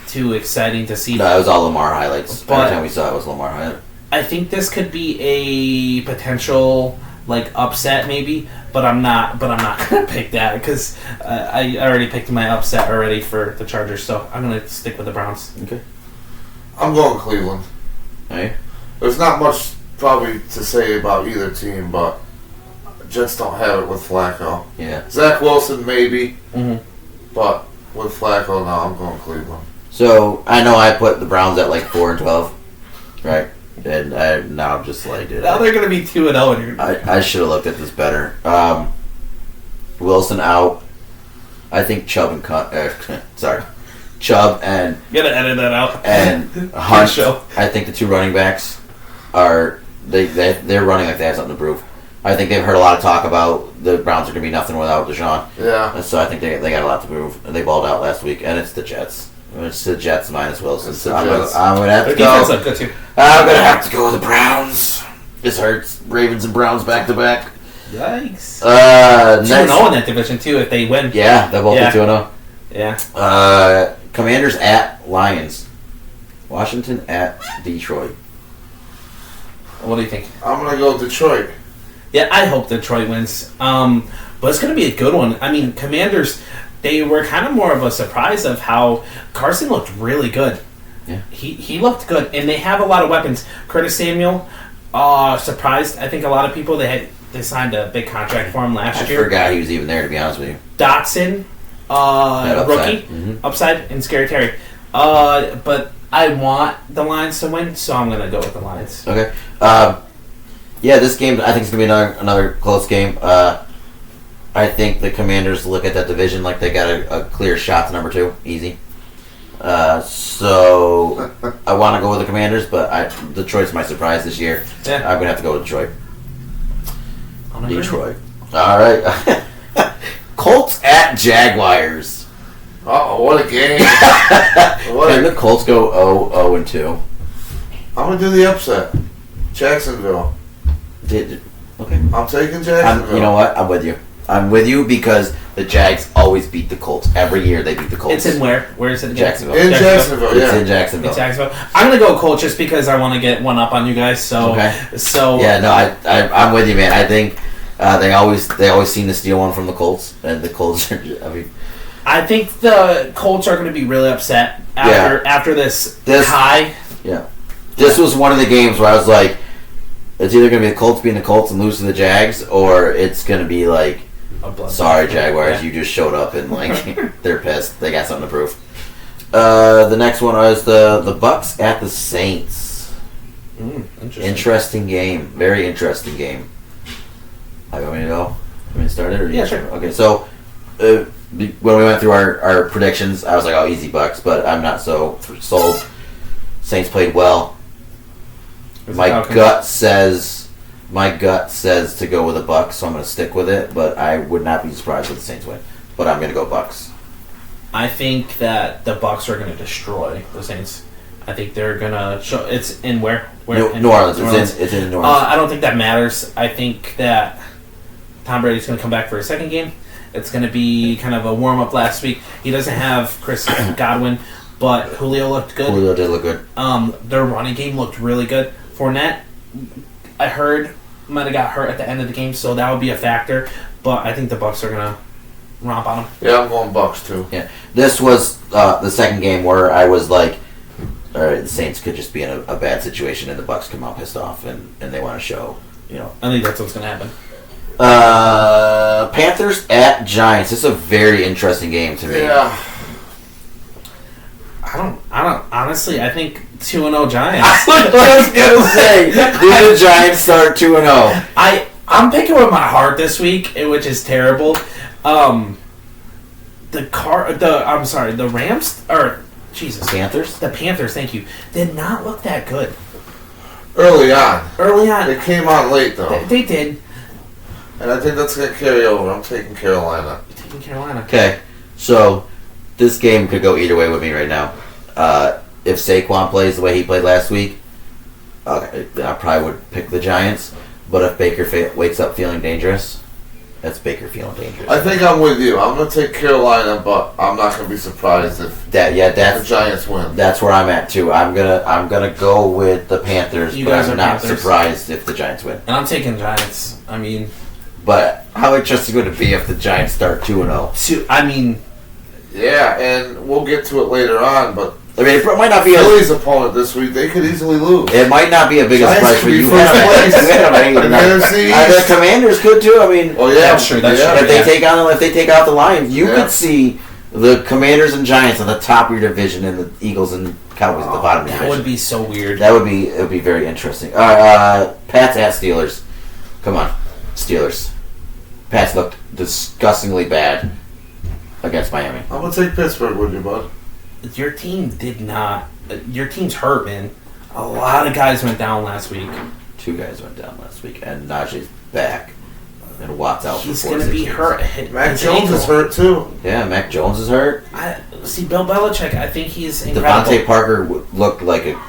too exciting to see. No, it was all Lamar highlights. But- Every time we saw it was Lamar highlight. I think this could be a potential like upset maybe, but I'm not gonna pick that because I already picked my upset already for the Chargers, so I'm gonna stick with the Browns. Okay. I'm going Cleveland. Hey. There's not much probably to say about either team, but Jets don't have it with Flacco. Yeah. Zach Wilson maybe, Mm-hmm. but with Flacco, no, I'm going Cleveland. So I know I put the Browns at like 4-12, right? And now I'm just like, dude, Now they're gonna be 2-0. I should have looked at this better. Wilson out. I think Chubb and Chubb and Gotta edit that out. Hunt. show. I think the two running backs are they're running like they have something to prove. I think they've heard a lot of talk about the Browns are gonna be nothing without Deshaun. Yeah. And so I think they got a lot to prove. They balled out last week, and it's the Jets. It's the Jets minus Wilson. It's So the I'm Jets. gonna have Their to defense go. looked good too. I'm gonna have to go with the Browns. This hurts. Ravens and Browns back to back. Yikes. 2-0 2-0 in that division too if they win. Yeah, they're both Yeah. 2-0. Yeah. Commanders at Lions. Washington at Detroit. What do you think? I'm going to go Detroit. Yeah, I hope Detroit wins. But it's going to be a good one. I mean, Commanders, they were kind of more of a surprise of how Carson looked really good. Yeah. He looked good, and they have a lot of weapons. Curtis Samuel, surprised. I think a lot of people, they signed a big contract for him last I year. forgot he was even there, to be honest with you. Dotson, Upside. rookie, Mhm. upside, and Scary Terry. But I want the Lions to win, so I'm going to go with the Lions. Okay. Yeah, this game I think is gonna be another close game. I think the Commanders look at that division like they got a clear shot to number 2, easy. So I want to go with the Commanders, but Detroit's my surprise this year. Yeah. I'm gonna have to go with Detroit. I'm agree. Detroit. All right. Colts at Jaguars. Uh-oh, what a game. Can the Colts go 0-2? I'm going to do the upset. Jacksonville. Okay. I'm taking Jacksonville. You know what? I'm with you. I'm with you because the Jags always beat the Colts. Every year they beat the Colts. It's in where? Where is it again? Jacksonville. In Jacksonville, It's yeah. in Jacksonville. In Jacksonville. I'm gonna go Colts just because I want to get one up on you guys. So, Okay. so Yeah, no, I'm with you, man. I think they always seem to steal one from the Colts, and the Colts are. I mean, I think the Colts are gonna be really upset after this high. Yeah, this was one of the games where I was like, it's either gonna be the Colts being the Colts and lose to the Jags, or it's gonna be like, sorry Jaguars, you just showed up and like they're pissed. They got something to prove. The next one is the Bucks at the Saints. Interesting game. Very interesting game. I want me to go? Want me to start it? Or Yeah, sure. Okay, so when we went through our predictions, I was like, oh, easy Bucks, but I'm not so sold. Saints played well. My gut says to go with the Bucks, so I'm going to stick with it, but I would not be surprised if the Saints win. But I'm going to go Bucks. I think that the Bucks are gonna destroy the Saints. I think they're gonna show. It's in where? New Orleans. It's in New Orleans. I don't think that matters. I think that Tom Brady's going to come back for a second game. It's going to be kind of a warm-up last week. He doesn't have Chris Godwin, but Julio looked good. Julio did look good. Their running game looked really good. Fournette, I heard, might have got hurt at the end of the game, so that would be a factor. But I think the Bucks are going to romp on them. Yeah, I'm going Bucks too. Yeah, this was the second game where I was like, the Saints could just be in a bad situation, and the Bucks come out pissed off, and they want to show, I think that's what's going to happen. Panthers at Giants. This is a very interesting game to me. Yeah. I don't. Honestly, I think 2-0 Giants. I was gonna say, do the Giants start 2-0? I'm picking with my heart this week, which is terrible. The Rams or Jesus Panthers. The Panthers, thank you, did not look that good Early on. They They came on late, though. They did. And I think that's going to carry over. I'm taking Carolina. You're taking Carolina. Okay, so this game could go either way with me right now. If Saquon plays the way he played last week, I probably would pick the Giants. But if Baker wakes up feeling dangerous, that's Baker feeling dangerous. I think I'm with you. I'm going to take Carolina, but I'm not going to be surprised if the Giants win. That's where I'm at too. I'm gonna go with the Panthers, You but guys I'm are not Panthers. surprised if the Giants win. And I'm taking Giants. I mean, But how interesting would it be if the Giants start 2-0? Yeah, and we'll get to it later on, but I mean, it might not be Philly's opponent this week, they could easily lose. It might not be a big Giants surprise could for be you. first place. The Commanders could too. I mean, Oh yeah, That's true, that's yeah. true. if they take out the Lions, you Yeah. could see the Commanders and Giants on the top of your division, and the Eagles and Cowboys at the bottom of your that division. would be so weird. It would be very interesting. Pats at Steelers. Come on, Steelers. Pats looked disgustingly bad against Miami. I'm going to take Pittsburgh with you, bud. Your team did not. Your team's hurt, man. A lot of guys went down last week. 2 guys went down last week, and Najee's back, and Watt's out. He's for going to 4 be 6 hurt. Mac His Jones ankle. is hurt, too. Yeah, Mac Jones is hurt. See, Bill Belichick, I think he's incredible. Devontae Parker looked like a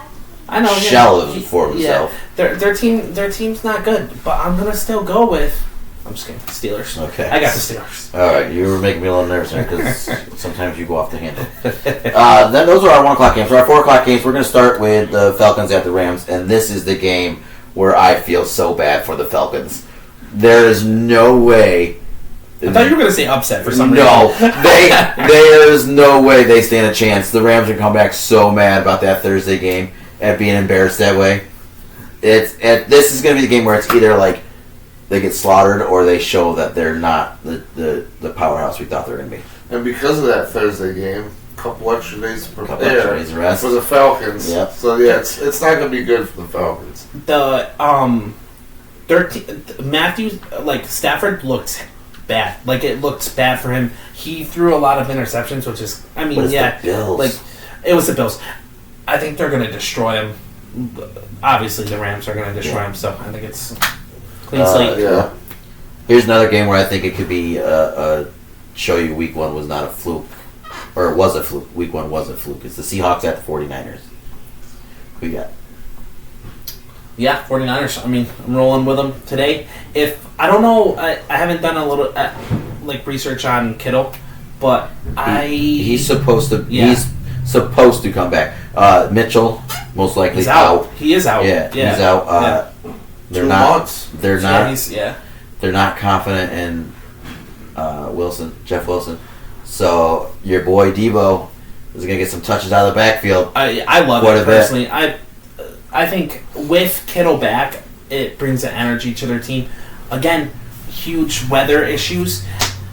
I know, shell of for himself. Yeah, their team's not good, but I'm gonna still go with. I'm just kidding. Steelers. Okay. I got the Steelers. All right, you were making me a little nervous because sometimes you go off the handle. Then those are our 1 o'clock games. For our 4 o'clock games, we're going to start with the Falcons at the Rams, and this is the game where I feel so bad for the Falcons. There is no way. I thought you were gonna say upset for some reason. No, there is no way they stand a chance. The Rams are come back so mad about that Thursday game at being embarrassed that way. This is going to be the game where it's either like they get slaughtered or they show that they're not the powerhouse we thought they were going to be. And because of that Thursday game, a couple extra days to Couple extra prepare days of rest. for the Falcons. Yep. So, yeah, it's not going to be good for the Falcons. Matthews, like Stafford looked bad. Like it looked bad for him. He threw a lot of interceptions, which is, I mean, But it's yeah, the Bills. like it was the Bills. I think they're going to destroy him. Obviously, the Rams are going to destroy him. So I think it's clean slate. Yeah. Here's another game where I think it could be show you week 1 was not a fluke. Or it was a fluke. Week 1 was a fluke. It's the Seahawks at the 49ers. Who you got? Yeah, 49ers. I mean, I'm rolling with them today. If I don't know, I haven't done a little like research on Kittle, but He's supposed to. Yeah. He's supposed to come back. Mitchell most likely he's out. He is out. Yeah, he's out. They're 2 not. months. They're Yeah, not. yeah. They're not confident in Jeff Wilson. So your boy Debo is gonna get some touches out of the backfield. I love Quite it a bit. personally. I think with Kittle back, it brings the energy to their team. Again, huge weather issues.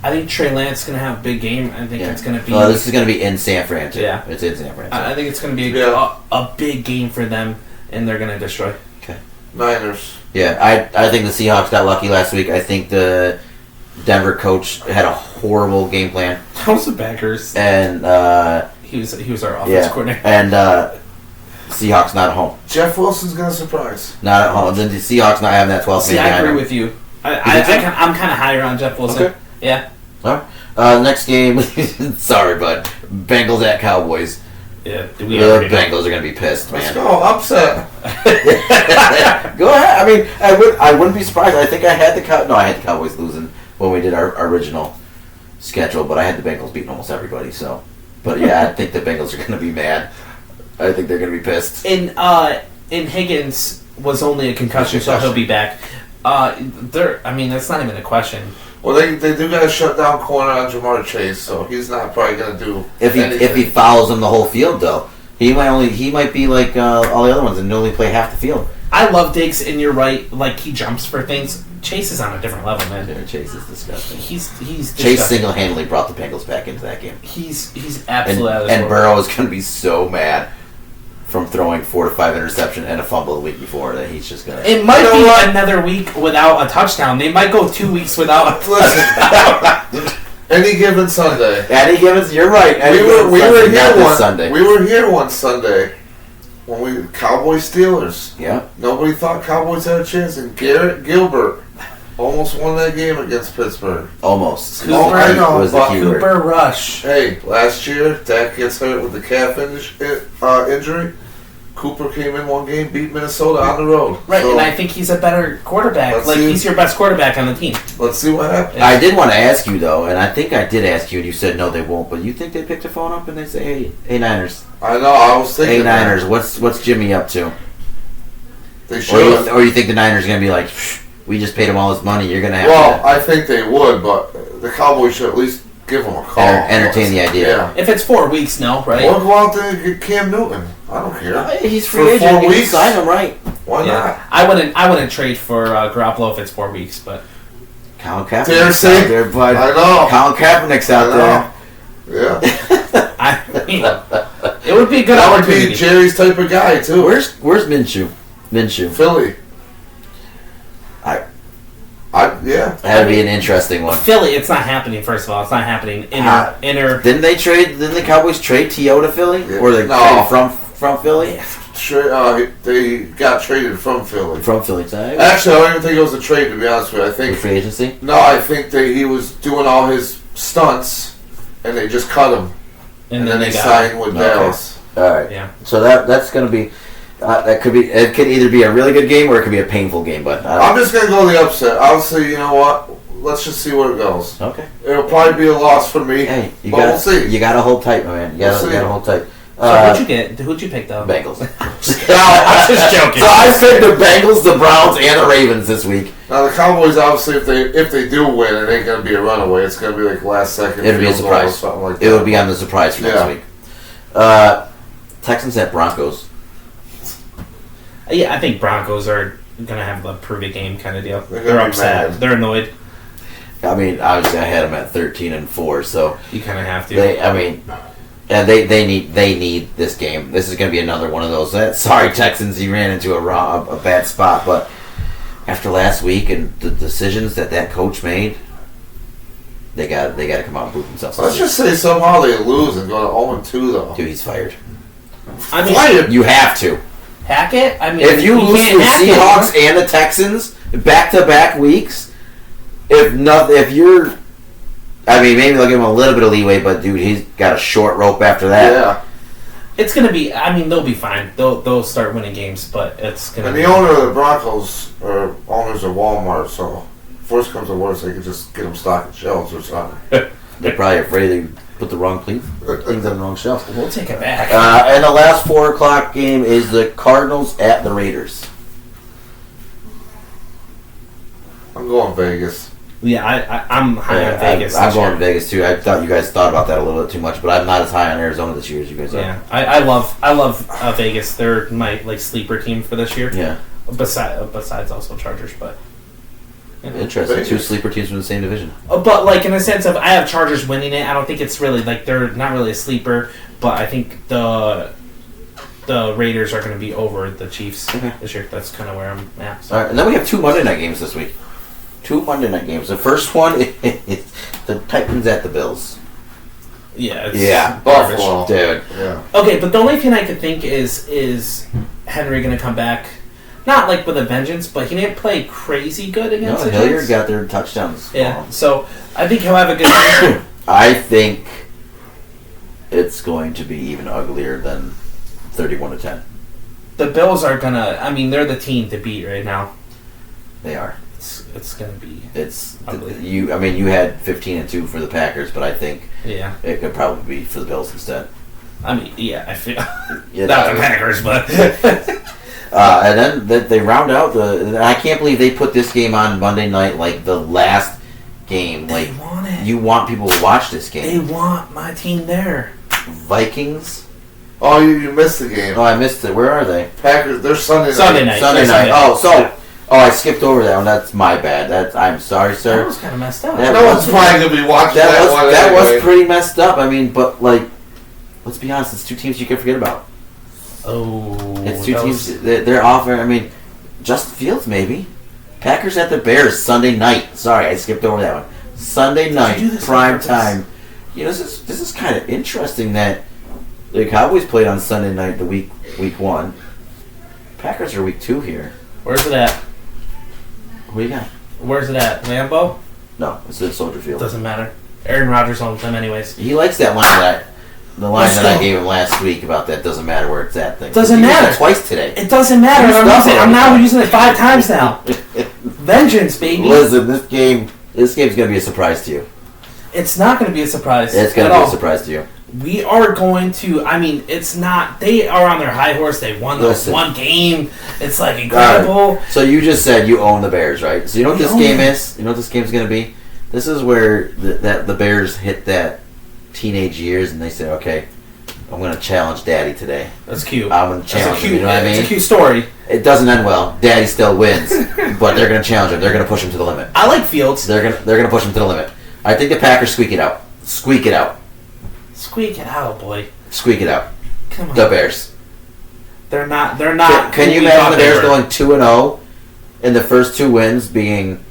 I think Trey Lance is going to have a big game. I think it's going to be. This is going to be in San Fran too. Yeah. It's in San Fran. I think it's going to be Yeah. a big game for them, and they're going to destroy. Niners. Yeah, I think the Seahawks got lucky last week. I think the Denver coach had a horrible game plan, That was the Packers. and He was our offense coordinator. and Seahawks not at home. Jeff Wilson's going to surprise. Not at home. Then the Seahawks not having that 12th See, man I behind agree them. with you. You think so? I'm kind of higher on Jeff Wilson. Okay. Yeah. All right. Next game. Sorry, bud. Bengals at Cowboys. Yeah. The Bengals are going to be pissed, Let's man. go. Upset. Go ahead. I mean, I wouldn't be surprised. I think I had the Cowboys losing when we did our original schedule, but I had the Bengals beating almost everybody. So, but yeah, I think the Bengals are going to be mad. I think they're going to be pissed. In Higgins was only a concussion, so he'll be back. I mean, that's not even a question. Well, they do got to shut down corner on Jamar Chase, so he's not probably going to do If he anything. follows him the whole field, though, He might be like all the other ones and only play half the field. I love Diggs, and you're right. Like, he jumps for things. Chase is on a different level, man. Dude, Chase is disgusting. He's Chase disgusting. single-handedly brought the Bengals back into that game. He's absolutely out of this And world. Burrow is going to be so mad from throwing 4 to 5 interception and a fumble the week before that he's just going to... It might be another week without a touchdown. They might go 2 weeks without a Listen, any given Sunday. Eddie Gibbons, you're right. We were here one Sunday. We were here one Sunday when we Cowboys Steelers. Yeah. Nobody thought Cowboys had a chance, and Garrett Gilbert almost won that game against Pittsburgh. Almost. Oh, I know, Was the but key word. Cooper Rush. Hey, last year Dak gets hurt with the calf injury. Cooper came in one game, beat Minnesota on the road. Right, So, and I think he's a better quarterback. Let's Like, see. he's your best quarterback on the team. let's see what happens. I did want to ask you, though, and I think I did ask you, and you said no, they won't, but you think they pick the phone up and they say, hey Niners, I know. I was thinking. hey Niners, what's Jimmy up to? They should. Or you think the Niners are going to be like, "Psh, we just paid him all this money, you're going to have Well, to I think they would, but the Cowboys should at least give them a call. entertain the idea. Yeah. If it's 4 weeks, no, right? Or go out there and get Cam Newton. I don't care. He's For free agent, 4 you can weeks? sign him, right? Why Yeah, I wouldn't trade for Garoppolo if it's 4 weeks, but Colin Kaepernick's Dare say? out there, bud. I know. Colin Kaepernick's out there. Yeah. I mean, it would be a good That would opportunity. be Jerry's type of guy, too. Where's Minshew? Minshew. Philly? Yeah. That'd be an interesting one. Philly, it's not happening. First of all, it's not happening. Inner. Didn't the Cowboys trade T.O. to Philly? Yeah. Or they No. traded from Philly? They got traded from Philly. From Philly. So Actually, I don't even think it was a trade, to be honest with you. I think free agency? No, I think that he was doing all his stunts, and they just cut him, and then they got signed with Okay. Dallas. All right. Yeah. So that's going to be... it could either be a really good game or it could be a painful game, but... I'm just gonna go the upset. I'll say, you know what? Let's just see where it goes. Okay. It'll probably be a loss for me. Hey, but we'll see. You got to hold tight, my man. You got We'll to see. hold tight. So who'd you get? Who'd you pick though? Bengals. I'm just joking. So I picked the Bengals, the Browns, and the Ravens this week. Now the Cowboys, obviously, if they do win, it ain't gonna be a runaway. It's gonna be like last second. It'll be a field goal or surprise. something like that. It would be on the surprise for Yeah. next week. Texans at Broncos. Yeah, I think Broncos are gonna have a prove it game kind of deal. They're They're gonna be upset. mad. They're annoyed. I mean, obviously, I had them at 13-4, so You kind of have to. they need this game. This is going to be another one of those. Sorry, Texans, you ran into a bad spot, but after last week and the decisions that coach made, they got to come out and prove themselves. Let's just say somehow they lose and go to 0-2 though. Dude, he's fired. I mean, Fired. You have to. hack it. I mean, If you lose to can't the hack it, Seahawks huh? and the Texans back-to-back weeks, if you're, I mean, maybe they'll give him a little bit of leeway, but dude, he's got a short rope after that. Yeah. It's gonna be. I mean, they'll be fine. They'll start winning games, but it's gonna. And be, the owner of the Broncos are owners of Walmart, so if worst comes to worst, they could just get them stocking shelves or something. They're probably afraid they put the wrong things on the wrong shelf. We'll take it back. And the last 4 o'clock game is the Cardinals at the Raiders. I'm going Vegas. Yeah, I'm high on Vegas. I'm this going year. to Vegas too. I thought you guys thought about that a little bit too much, but I'm not as high on Arizona this year as you guys are. Yeah, I love Vegas. They're my sleeper team for this year. Yeah. Besides also Chargers, but Interesting. Vegas. 2 sleeper teams from the same division. but like in the sense of I have Chargers winning it. I don't think it's really like they're not really a sleeper, but I think the Raiders are going to be over the Chiefs Okay. this year. That's kind of where I'm at. So. All right, and then we have 2 Monday night games this week. 2 Monday night games. The first one is the Titans at the Bills. Yeah, it's Yeah. garbage. Buffalo. Dude. Yeah. Okay, but the only thing I could think is Henry going to come back, not like with a vengeance, but he didn't play crazy good against No, the Hilliard Giants. got their touchdowns. Yeah, so I think he'll have a good game. I think it's going to be even uglier than 31-10. The Bills are gonna. I mean, they're the team to beat right now. They are. It's gonna be. It's Ugly. you. I mean, you had 15-2 for the Packers, but I think Yeah. it could probably be for the Bills instead. I mean, yeah. I feel Yeah, not the Packers, but and then they round out the. I can't believe they put this game on Monday night, like the last game. they Like want it. you want people to watch this They game. want my team there. Vikings Oh, you missed the game. Oh, I missed it. Where are they? Packers. They're Sunday night. Sunday night. Sunday Sunday night. night. Oh, so I skipped over that one. That's my bad. I'm sorry, That sir. was kind of messed up. That No one's probably gonna be watching that one. That anyway. was pretty messed up. I mean, but like, let's be honest. It's two teams you can forget about. Oh, It's two teams. They're offering. I mean, Justin Fields maybe. Packers at the Bears Sunday night. Sorry, I skipped over that one. Sunday night, do this on prime purpose? time. You know, this is kind of interesting that the Cowboys played on Sunday night, the week 1. Packers are week 2 here. Where's it at? What do you got? Where's it at? Lambeau? No, it's at Soldier Field. Doesn't matter. Aaron Rodgers owns them anyways. He likes that line the line Let's that I go. gave him last week about that doesn't matter where it's at thing. Doesn't He used it matter. twice today. It doesn't matter. Used And up I'm now already. using it 5 times now. Vengeance, baby. Listen, this game's gonna be a surprise to you. It's not going to be a surprise. It's gonna at be all. a surprise to you. We are going to. I mean, it's not. They are on their high horse. They won the Listen. one game. It's like incredible. So you just said you own the Bears, right? So you know what We this own game them. is? You know what this game's going to be? This is where the Bears hit that teenage years and they say, okay, I'm going to challenge Daddy today. That's cute. I'm going to That's challenge a him, cute. you know what I It's mean? a cute story. It doesn't end well. Daddy still wins, but they're going to challenge him. They're going to push him to the limit. I like Fields. They're going to push him to the limit. I think the Packers squeak it out. Squeak it out. Squeak it out, boy. Squeak it out. Come on. The Bears. They're not. They're not. Can who you we imagine thought the they Bears were. going 2-0 and the first 2 wins being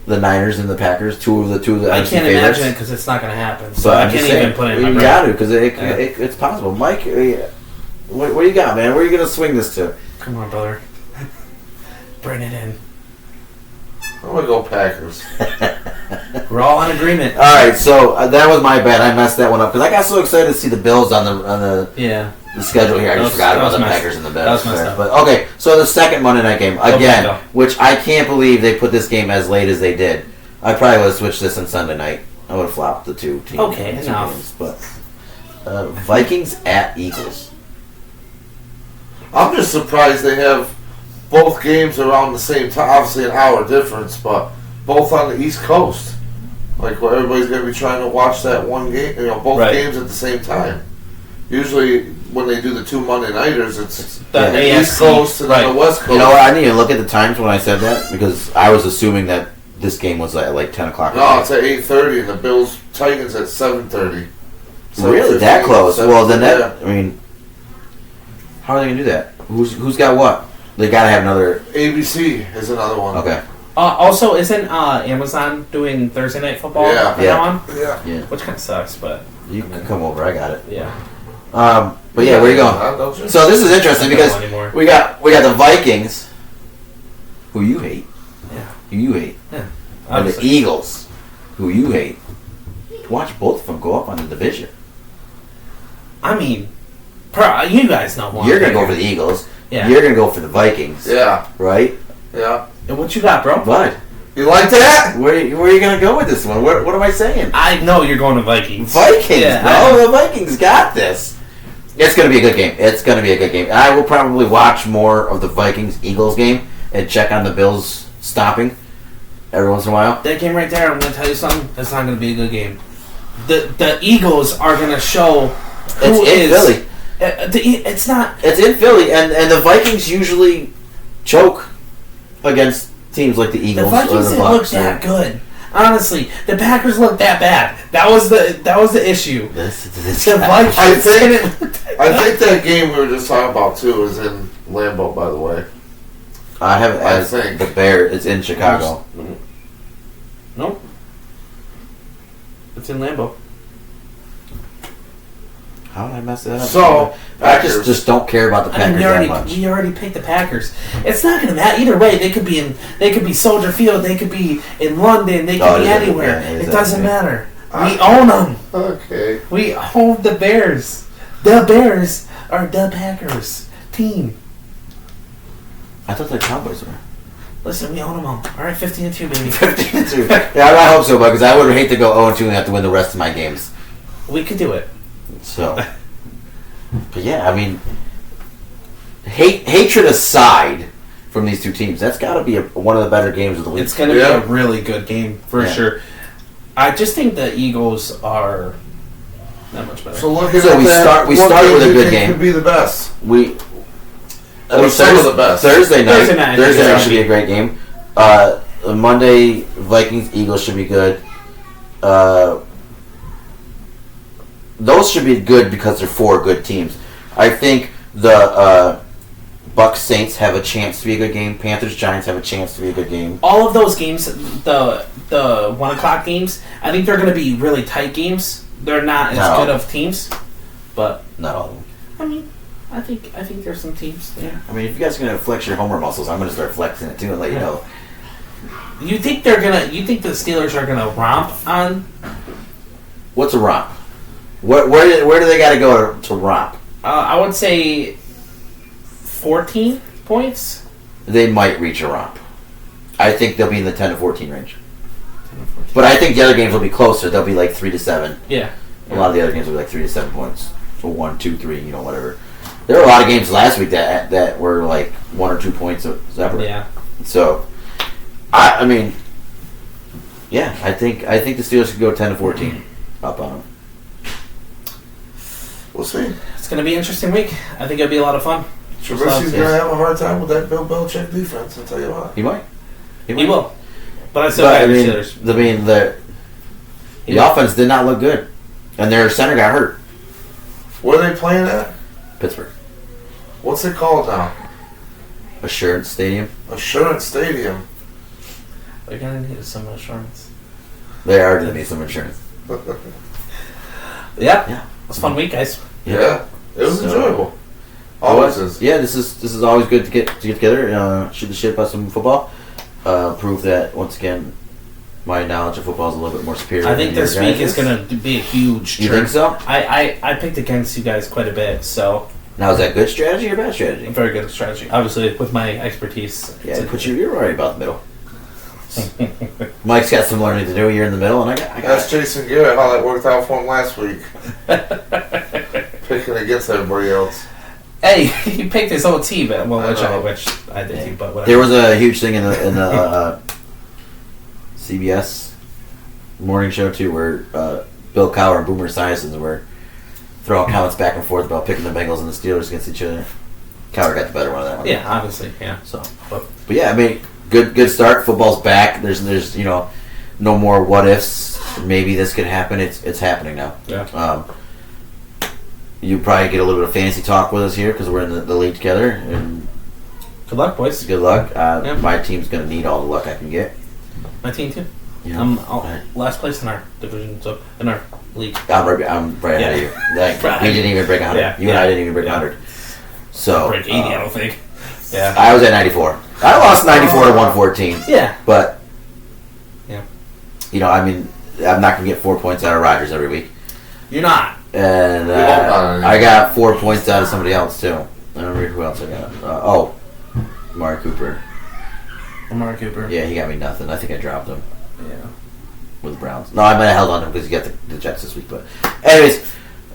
the Niners and the Packers, two of the I NFC can't favorites? imagine it because it's not going to happen. So But I I'm just can't saying, even put it in my you brain. got to because Yeah. it's possible. Mike, what do you got, man? Where are you going to swing this to? Come on, brother. Bring it in. I'm gonna go Packers. We're all in agreement. All right, so that was my bad. I messed that one up because I got so excited to see the Bills on the Yeah. schedule here. I That just was- forgot that about was the messed- Packers and the that Bills. was messed up. But okay, so the second Monday night game Okay, again, go. which I can't believe they put this game as late as they did. I probably would have switched this on Sunday night. I would have flopped the two teams. Okay, two enough. games, but Vikings at Eagles. I'm just surprised they have both games around the same time. Obviously, an hour difference, but both on the East Coast. Like, where everybody's going to be trying to watch that one game, both Right. games at the same time. Usually, when they do the 2 Monday nighters, it's The Yeah. the AFC, East Coast and right. then the West Coast. You know what? I need to look at the times when I said that because I was assuming that this game was at like 10 o'clock. No, it's at 8:30, and the Bills Titans at 7:30. Really? That close? Well, then Yeah. that. I mean, how are they gonna do that? Who's got what? They gotta have another. ABC is another one. Okay. Also, isn't Amazon doing Thursday Night Football Yeah. from Yeah. now on? Yeah. Yeah. Which kind of sucks, but You can come over. I got it. yeah. But yeah, where you going? Don't you? So this is interesting I don't because know anymore. we got the Vikings, who you hate. Yeah. Who you hate. And the Obviously. Eagles, who you hate. Watch both of them go up on the division. I mean, you guys know one. You're gonna go for the Eagles. Yeah. You're gonna go for the Vikings. Yeah. Right? Yeah. And what you got, bro? What? You like that? Where are you gonna go with this one? What am I saying? I know you're going to Vikings. Vikings, Yeah, bro. The Vikings got this. It's going to be a good game. It's going to be a good game. I will probably watch more of the Vikings-Eagles game and check on the Bills stopping every once in a while. That game right there, I'm going to tell you something. That's not going to be a good game. The Eagles are going to show who It's in is. Philly. It's not. It's in Philly, and the Vikings usually choke against teams like the The Eagles or Vikings the didn't look Bucks. that good. Honestly, the Packers looked that bad. That was the issue. This The Vikings I think- didn't look that I good. think that game we were just talking about too is in Lambeau, by the way. I have it I as think. the Bear. It's in Chicago. Nope. It's in Lambeau. How did I mess that up? So, I Packers. just don't care about the I mean, Packers that much. we already picked the Packers. It's not going to matter either way. They could be Soldier Field. They could be in London. They could Oh, be yeah, anywhere. yeah, it exactly. doesn't matter. We own them. Okay. We own the Bears. The Bears are the Packers team. I thought the Cowboys were. Listen, we own them all. All right, 15-2, baby. 15-2. Yeah, I hope so, because I would hate to go 0-2 and have to win the rest of my games. We could do it. So, but yeah, I mean, hatred aside from these two teams, that's got to be one of the better games of the week. It's going to Yeah. be a really good game for Yeah. sure. I just think the Eagles are Not much better. So looking So at we that, start- we what start game with a do you good think game. Could be the best. Some of the best. Thursday night. Thursday night, Thursday yeah. night should be a great game. Monday, Vikings Eagles should be good. Those should be good because they're 4 good teams. I think the Bucks Saints have a chance to be a good game. Panthers Giants have a chance to be a good game. All of those games, the 1 o'clock games, I think they're going to be really tight games. They're not as No. good of teams, but Not all of them. I mean, I think there's some teams there. I mean, if you guys are gonna flex your homer muscles, I'm gonna start flexing it too and let you know. You think they're gonna? You think the Steelers are gonna romp on? What's a romp? Where do they got to go to romp? I would say 14 points. They might reach a romp. I think they'll be in the 10 to 14 range. But I think the other games will be closer. They'll be like 3 to 7. Yeah. A lot of the other games will be like 3 to 7 points. So 1, 2, 3, whatever. There were a lot of games last week that were like 1 or 2 points separate. Yeah. So, I mean, yeah, I think the Steelers could go 10 to 14 up on them. We'll see. It's gonna be an interesting week. I think it'll be a lot of fun. Trubisky's gonna have a hard time with that Bill Belichick defense. I'll tell you what. He might. He will. But I still But, got I the mean, Steelers. the offense did not look good, and their center got hurt. Where are they playing at? Pittsburgh What's it called now? Assurance Stadium. Assurance Stadium. They're gonna need some assurance. They are going to need some insurance. Yep. Yeah. It was a fun week, guys. Yeah, it was So- enjoyable. Always is. Yeah, this is always good to get together, shoot the shit about some football, prove that once again my knowledge of football is a little bit more superior. I think than this your week guys'. is gonna be a huge. You turn. think so? I picked against you guys quite a bit, so Now is that good strategy or bad strategy? very good strategy. Obviously, with my expertise. Yeah, you're right about the middle. Mike's got some learning to do. You're in the middle, and I got Ask Jason Garrett how that worked out for him last week. Picking against everybody else. Hey, he picked his own team, well, I know. which I did too, but whatever. There was a huge thing in the CBS morning show too, where Bill Cowher and Boomer Esiason were throwing comments back and forth about picking the Bengals and the Steelers against each other. Cowher got the better one of that one. Yeah, obviously, yeah. So, But but yeah, I mean, good start. Football's back. There's no more what ifs. Maybe this could happen. It's happening now. yeah, You probably get a little bit of fantasy talk with us here because we're in the league together. And good luck, boys. good luck. Yeah. My team's gonna need all the luck I can get. My team too. Yeah. I'm Right. last place in our division, so in our league. I'm right ahead of you. Like, Right. we didn't even break 100. Yeah. You and I didn't even break Yeah. 100. So Break 80, I don't think. Yeah. I was at 94. I lost 94 to 114, Yeah. but Yeah. I mean, I'm not gonna get 4 points out of Rodgers every week, You're not. and I got 4 points out of somebody else too. I don't remember who else I got. Amari Cooper. Amari Cooper. Yeah, he got me nothing. I think I dropped him Yeah. with the Browns. No, I might have held on to him because he got the Jets this week. But anyways,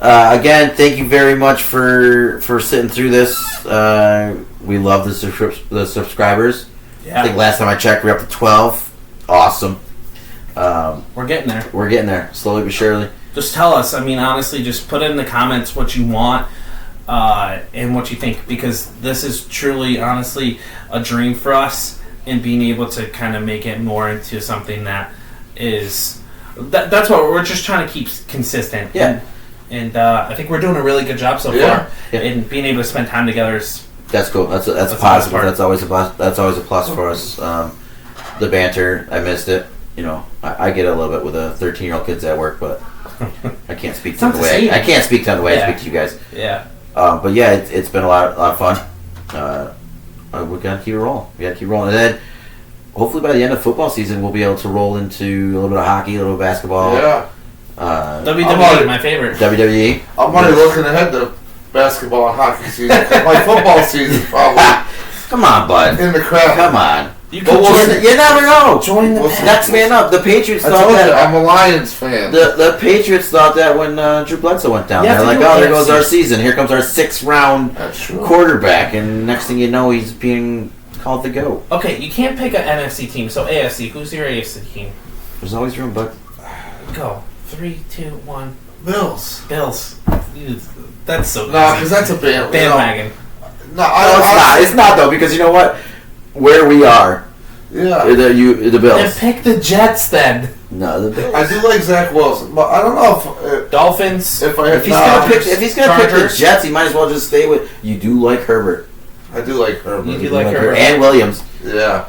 again, thank you very much for sitting through this. We love the subscribers. Yeah. I think last time I checked, we we're up to 12. Awesome. We're getting there. We're getting there, slowly but surely. Just tell us. I mean, honestly, just put in the comments what you want and what you think, because this is truly, honestly, a dream for us, and being able to kind of make it more into something that is. That's what we're just trying to keep consistent. Yeah. And I think we're doing a really good job so Yeah. far. And being able to spend time together is. That's cool. That's the best positive. part. That's always a plus for us. The banter, I missed it. I get a little bit with the 13-year-old kids at work, but I can't speak to not them the the way same. I can't speak to them the way I Yeah. speak to you guys. Yeah. But yeah, it's been a lot of fun. We gotta keep it rolling. And then hopefully by the end of football season, we'll be able to roll into a little bit of hockey, a little bit of basketball. Yeah. WWE, my favorite. WWE. I'm already looking ahead to basketball and hockey season. 'Cause my football season's probably Come on, bud. in the crap. Come on. You But can we'll join, see. You never know. join the We'll pack. see. Next man up. The Patriots I thought told you, that. I'm a Lions fan. The Patriots thought that when Drew Bledsoe went down. You have They're to like, do oh, there goes AFC. our season. Here comes our 6th round That's true. quarterback. And next thing you know, he's being called the GOAT. Okay, you can't pick an NFC team, so AFC. Who's your AFC team? There's always room, but Go. 3, 2, 1. Bills. Bills. That's so No, easy. because that's a Bandwagon. No, No, it's not. It's not though, because you know what? Where we are, Yeah. the Then Bills. pick the Jets then. No, the Bills. I do like Zach Wilson, but I don't know Dolphins. if I had If he's gonna pick, the Chargers. Jets, he might as well just stay with. You do like Herbert. I do like Herbert. You do like Herbert. and Williams. Yeah.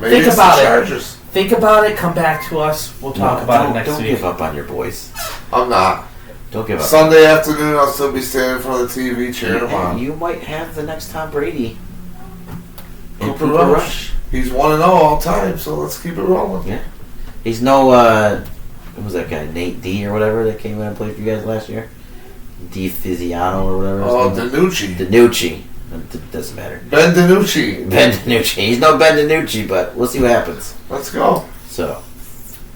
Maybe Think it's about the it. Chargers. Think about it. Come back to us. We'll talk about it next don't week. give up on your boys. I'm not. Don't give up. Sunday afternoon, I'll still be standing in front of the TV cheering him on. You might have the next Tom Brady. And Cooper Rush. He's 1-0 all time, so let's keep it rolling. Yeah. He's no, who was that guy? Nate D or whatever that came in and played for you guys last year? D Fiziano or whatever. Oh, his name DiNucci. was. DiNucci. It doesn't matter. Ben DiNucci. Ben DiNucci. He's no Ben DiNucci, but we'll see what happens. Let's go. So,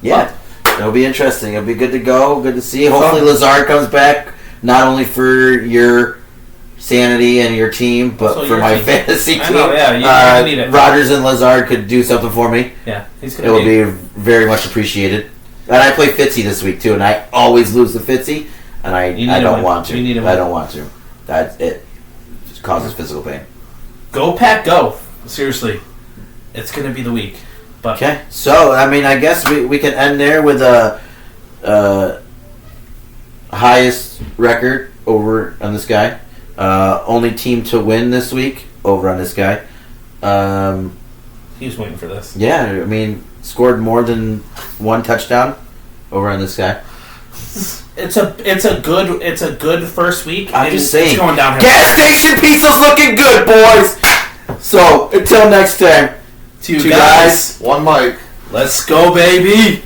yeah. It'll be interesting. It'll be good to go. Good to see. Hopefully Lazard comes back, not only for your sanity and your team, but Also for your my team. fantasy team. I know, yeah, you need it. Rogers and Lazard could do something for me. Yeah, he's It gonna will be very much appreciated. And I play Fitzy this week too, and I always lose the Fitzy, and I You need I to don't win. want to. You need to I win. don't want to. That it causes physical pain. Go Pack, go! Seriously, it's gonna be the week. But Okay, so I mean, I guess we can end there with a highest record over on this guy. Only team to win this week over on this guy. he was waiting for this. Yeah, I mean, scored more than one touchdown over on this guy. It's a good first week. I'm just saying, it's going downhill. gas station pizza's looking good, boys. So until next time, Two two guys. guys. One mic. Let's go, baby.